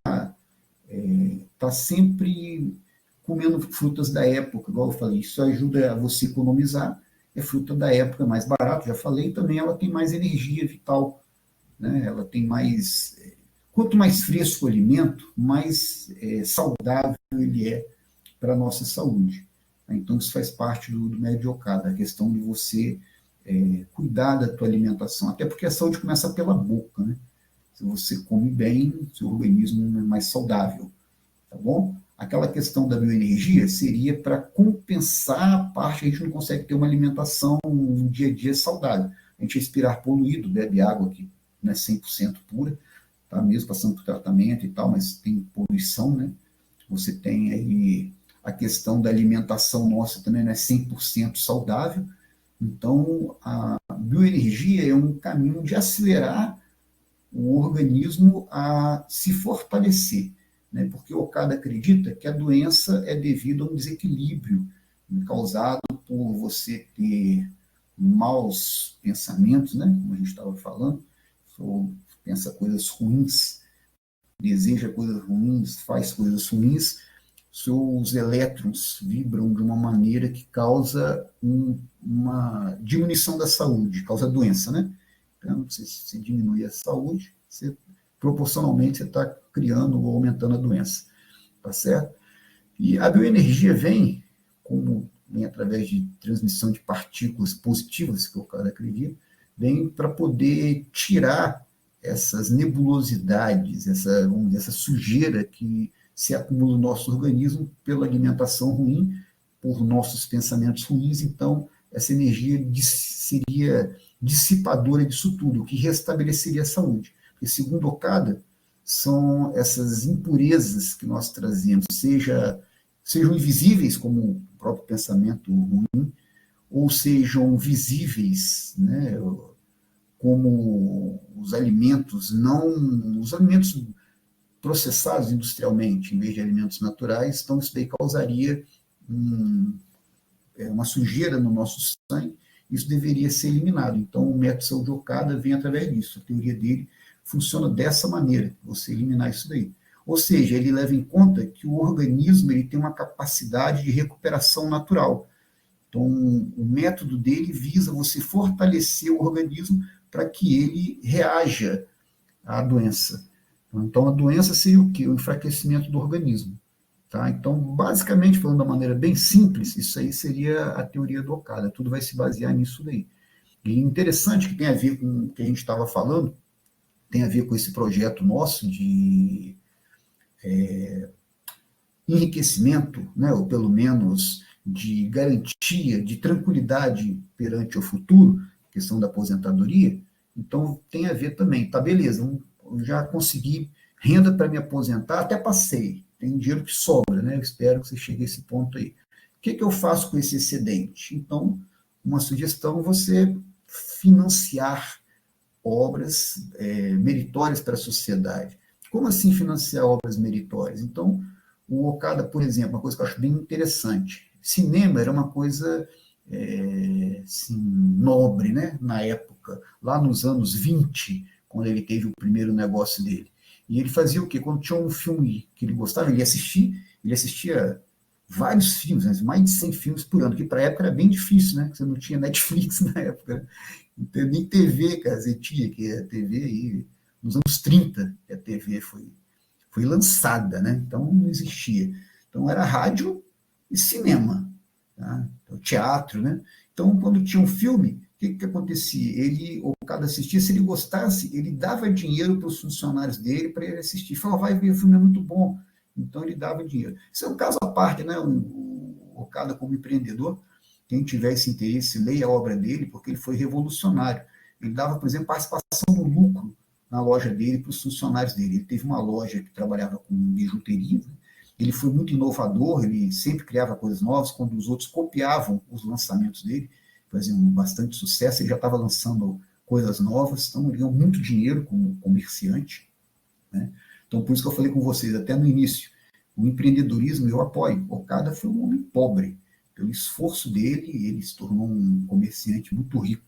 estar sempre comendo frutas da época, igual eu falei, isso ajuda a você economizar, é fruta da época, mais barato, já falei, e também ela tem mais energia vital, né? Ela tem mais. Quanto mais fresco o alimento, mais saudável ele é para a nossa saúde. Então, isso faz parte do médio Okada, a questão de você cuidar da tua alimentação, até porque a saúde começa pela boca, né? Se você come bem, seu organismo é mais saudável, tá bom? Aquela questão da bioenergia seria para compensar a parte que a gente não consegue ter uma alimentação um dia a dia saudável. A gente respira ar poluído, bebe água que não é 100% pura, tá? Mesmo passando por tratamento e tal, mas tem poluição, né? Você tem aí a questão da alimentação nossa também não é 100% saudável. Então, a bioenergia é um caminho de acelerar o organismo a se fortalecer, né? Porque o Okada acredita que a doença é devido a um desequilíbrio causado por você ter maus pensamentos, né? Como a gente estava falando, ou pensa coisas ruins, deseja coisas ruins, faz coisas ruins, seus elétrons vibram de uma maneira que causa uma diminuição da saúde, causa doença, né? Então, se você diminui a saúde, você, proporcionalmente você está criando ou aumentando a doença, tá certo? E a bioenergia vem através de transmissão de partículas positivas, que o cara acredita, vem para poder tirar essas nebulosidades, essa sujeira que se acumula no nosso organismo pela alimentação ruim, por nossos pensamentos ruins. Então, essa energia seria dissipadora disso tudo, o que restabeleceria a saúde. Porque, segundo Okada, são essas impurezas que nós trazemos, sejam invisíveis, como o próprio pensamento ruim, ou sejam visíveis, né, como os alimentos processados industrialmente, em vez de alimentos naturais, então isso daí causaria uma sujeira no nosso sangue, isso deveria ser eliminado. Então, o método Saúde Okada vem através disso. A teoria dele funciona dessa maneira, você eliminar isso daí. Ou seja, ele leva em conta que o organismo ele tem uma capacidade de recuperação natural. Então, o método dele visa você fortalecer o organismo para que ele reaja à doença. Então, a doença seria o quê? O enfraquecimento do organismo. Tá? Então, basicamente, falando da maneira bem simples, isso aí seria a teoria do Okada. Tudo vai se basear nisso daí. E interessante que tem a ver com o que a gente estava falando, tem a ver com esse projeto nosso de enriquecimento, né, ou pelo menos de garantia, de tranquilidade perante o futuro, questão da aposentadoria. Então, tem a ver também. Tá, beleza, eu já consegui renda para me aposentar, até passei, tem dinheiro que sobra, né? Eu espero que você chegue a esse ponto aí. O que eu faço com esse excedente? Então, uma sugestão é você financiar obras meritórias para a sociedade. Como assim financiar obras meritórias? Então, o Okada, por exemplo, uma coisa que eu acho bem interessante. Cinema era uma coisa assim, nobre, né? Na época, lá nos anos 20, quando ele teve o primeiro negócio dele. E ele fazia o quê? Quando tinha um filme que ele gostava, ele assistia vários filmes, né? Mais de 100 filmes por ano, que para a época era bem difícil, né? Você não tinha Netflix na época, nem TV, cara, você tinha, que a TV aí, nos anos 30, a TV foi lançada, né? Então não existia. Então era rádio e cinema, tá? Então, teatro, né? Então, quando tinha um filme, o que acontecia? O cara assistia, se ele gostasse, ele dava dinheiro para os funcionários dele para ele assistir. Falava, vai ver, o filme é muito bom. Então, ele dava dinheiro. Isso é um caso à parte, né? O Okada, como empreendedor, quem tiver esse interesse, leia a obra dele, porque ele foi revolucionário. Ele dava, por exemplo, participação no lucro na loja dele para os funcionários dele. Ele teve uma loja que trabalhava com bijuteria, né? Ele foi muito inovador, ele sempre criava coisas novas, quando os outros copiavam os lançamentos dele, faziam bastante sucesso, ele já estava lançando coisas novas, então ele ganhou muito dinheiro como comerciante, né? Então, por isso que eu falei com vocês até no início, o empreendedorismo eu apoio. Okada foi um homem pobre. Pelo esforço dele, ele se tornou um comerciante muito rico.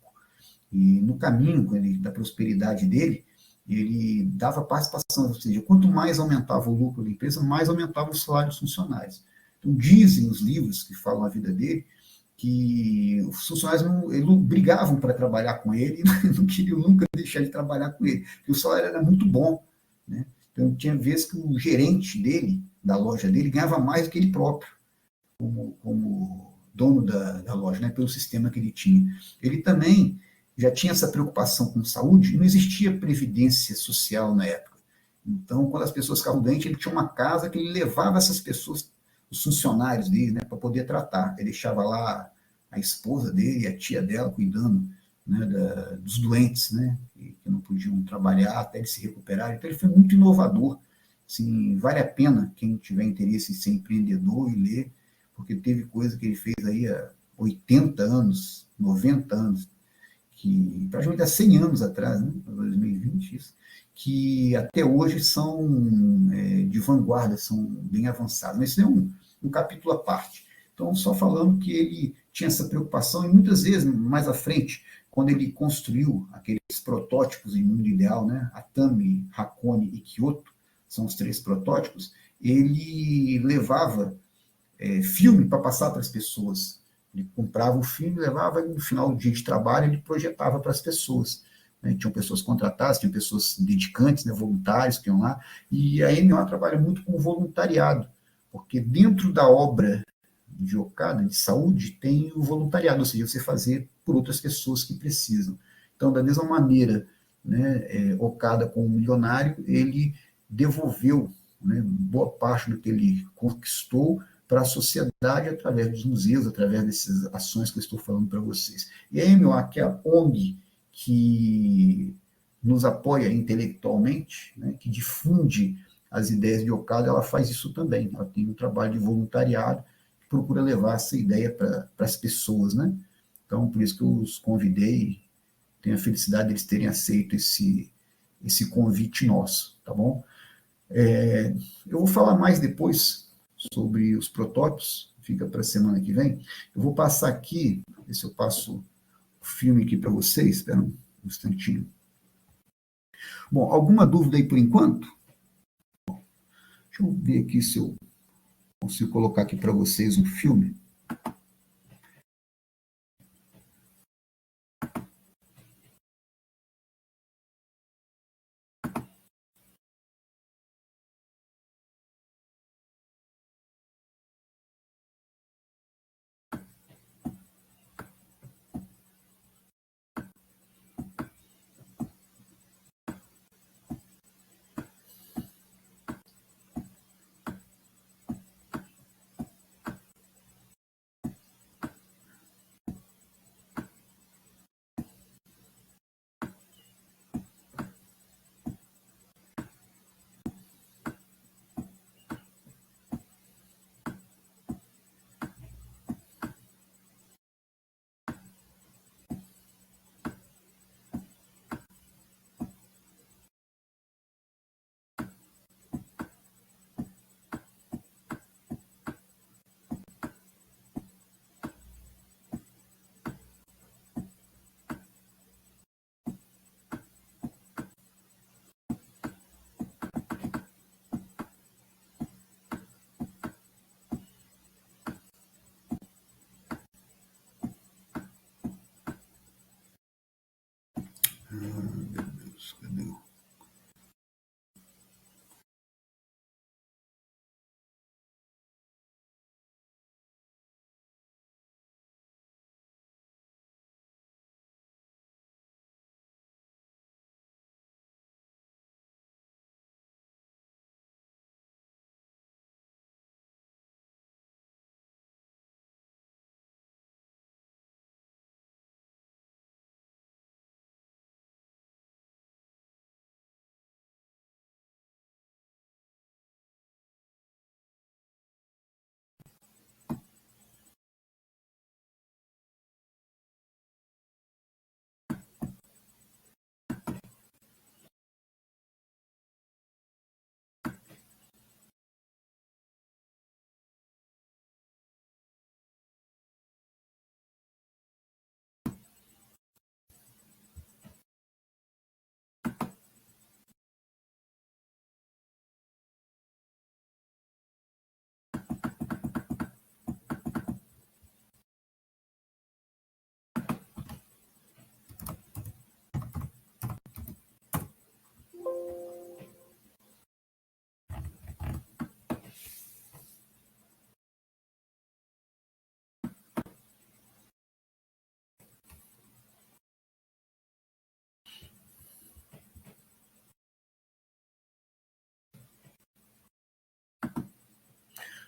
E no caminho da prosperidade dele, ele dava participação, ou seja, quanto mais aumentava o lucro da empresa, mais aumentava o salário dos funcionários. Então, dizem os livros que falam a vida dele, que os funcionários brigavam para trabalhar com ele, não queriam nunca deixar de trabalhar com ele, porque o salário era muito bom. Né? Então, tinha vezes que o gerente dele, da loja dele, ganhava mais do que ele próprio, como dono da loja, né? Pelo sistema que ele tinha. Ele também já tinha essa preocupação com saúde, não existia previdência social na época. Então, quando as pessoas ficavam doentes, ele tinha uma casa que ele levava essas pessoas, os funcionários dele, né, para poder tratar. Ele deixava lá a esposa dele e a tia dela cuidando, né, dos doentes, né, que não podiam trabalhar até eles se recuperarem. Então, ele foi muito inovador. Assim, vale a pena quem tiver interesse em ser empreendedor e ler, porque teve coisa que ele fez aí há 80 anos, 90 anos, que praticamente há 100 anos atrás, né, 2020, isso, que até hoje são de vanguarda, são bem avançados. Mas isso é um capítulo à parte. Então, só falando que ele tinha essa preocupação, e muitas vezes, mais à frente, quando ele construiu aqueles protótipos em mundo ideal, né, Atami, Hakone e Kyoto, são os 3 protótipos, ele levava filme para passar para as pessoas. Ele comprava o filme, levava, e no final do dia de trabalho ele projetava para as pessoas. Né? Tinham pessoas contratadas, tinham pessoas dedicantes, né, voluntários que iam lá, e a MOA trabalha muito com voluntariado, porque dentro da obra de Okada, de saúde, tem o voluntariado, ou seja, você fazer por outras pessoas que precisam. Então, da mesma maneira, né, Okada, como milionário, ele devolveu, né, boa parte do que ele conquistou para a sociedade através dos museus, através dessas ações que eu estou falando para vocês. E a MOA, que é a ONG que nos apoia intelectualmente, né, que difunde as ideias de Okada, ela faz isso também. Ela tem um trabalho de voluntariado que procura levar essa ideia para as pessoas, né? Então, por isso que eu os convidei, tenho a felicidade deles terem aceito esse convite nosso, tá bom? Eu vou falar mais depois sobre os protótipos, fica para a semana que vem. Eu vou passar aqui, ver se eu passo o filme aqui para vocês, espera um instantinho. Bom, alguma dúvida aí por enquanto? Deixa eu ver aqui se eu consigo colocar aqui para vocês um filme.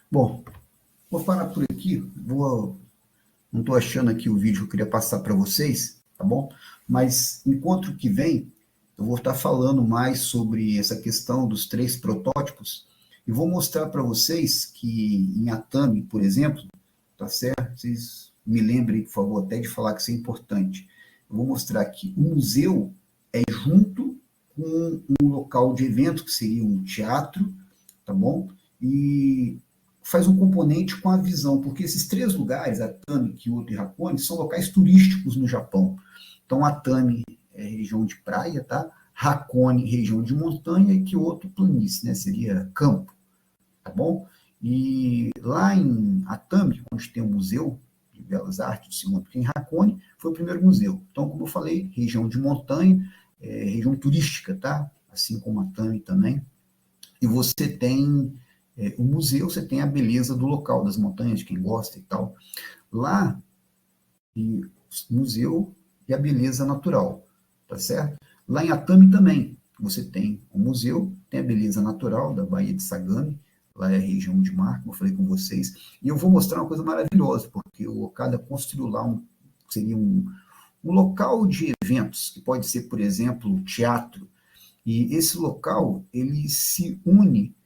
Bom, vou parar por aqui. Não estou achando aqui o vídeo que eu queria passar para vocês, tá bom? Mas encontro que vem, eu vou estar falando mais sobre essa questão dos 3 protótipos e vou mostrar para vocês que em Atami, por exemplo, tá certo? Vocês me lembrem, por favor, até de falar que isso é importante. Eu vou mostrar que o museu é junto com um local de evento, que seria um teatro, tá bom? E faz um componente com a visão, porque esses 3 lugares, Atami, Kyoto e Hakone, são locais turísticos no Japão. Então, Atami é região de praia, tá? Hakone, região de montanha, e Kyoto, planície, né? Seria campo, tá bom? E lá em Atami, onde tem o Museu de Belas Artes, o segundo, porque em Hakone foi o primeiro museu. Então, como eu falei, região de montanha, região turística, tá? Assim como Atami também. E você tem o museu, você tem a beleza do local, das montanhas, de quem gosta e tal. Lá, e museu e a beleza natural, tá certo? Lá em Atami também, você tem o museu, tem a beleza natural da Baía de Sagami, lá é a região de mar, como eu falei com vocês, e eu vou mostrar uma coisa maravilhosa, porque o Okada construiu lá seria um local de eventos, que pode ser, por exemplo, teatro, e esse local, ele se une,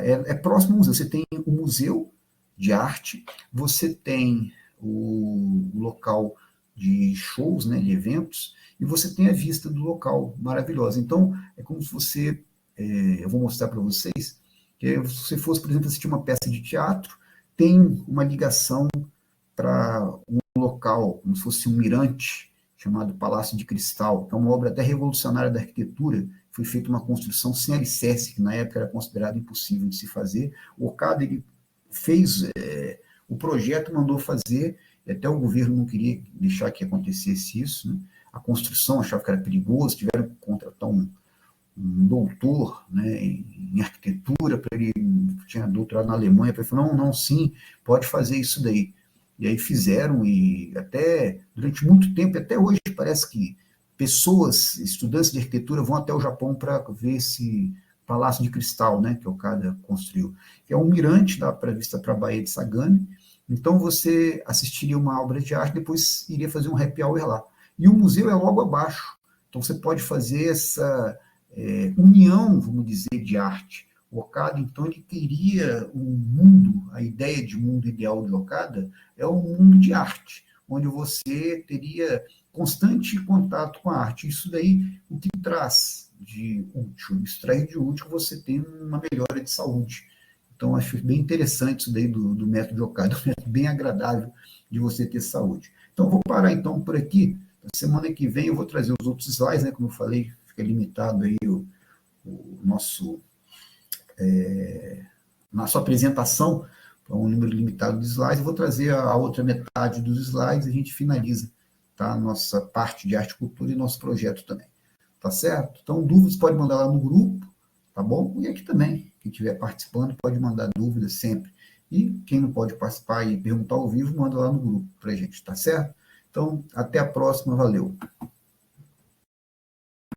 é próximo ao museu. Você tem o museu de arte, você tem o local de shows, né, de eventos, e você tem a vista do local maravilhosa. Então, é como se você, eu vou mostrar para vocês, que se você fosse, por exemplo, assistir uma peça de teatro, tem uma ligação para um local, como se fosse um mirante, chamado Palácio de Cristal, que é uma obra até revolucionária da arquitetura. Foi feita uma construção sem alicerce, que na época era considerado impossível de se fazer. O Okada, ele fez o projeto, mandou fazer, e até o governo não queria deixar que acontecesse isso, né? A construção achava que era perigoso, tiveram que contratar um doutor, né, em arquitetura, para ele, tinha doutorado na Alemanha, para ele falar, não, não, sim, pode fazer isso daí. E aí fizeram, e até durante muito tempo, até hoje parece que pessoas, estudantes de arquitetura, vão até o Japão para ver esse Palácio de Cristal, né, que o Okada construiu. É um mirante, dá para vista para a Baía de Sagami, então você assistiria uma obra de arte, depois iria fazer um happy hour lá. E o museu é logo abaixo, então você pode fazer essa união, vamos dizer, de arte. O Okada, então, ele queria um mundo, a ideia de mundo ideal de Okada é um mundo de arte, onde você teria constante contato com a arte. Isso daí, o que traz de útil? Isso traz de útil você ter uma melhora de saúde. Então, acho bem interessante isso daí do método de Okada, um método bem agradável de você ter saúde. Então, vou parar então por aqui. Na semana que vem eu vou trazer os outros slides, né? Como eu falei, fica limitado aí o nosso nossa apresentação para um número limitado de slides. Eu vou trazer a outra metade dos slides e a gente finaliza, tá? Nossa parte de arte e cultura e nosso projeto também. Tá certo? Então, dúvidas pode mandar lá no grupo, tá bom? E aqui também, quem estiver participando pode mandar dúvidas sempre. E quem não pode participar e perguntar ao vivo, manda lá no grupo para a gente, tá certo? Então, até a próxima, valeu.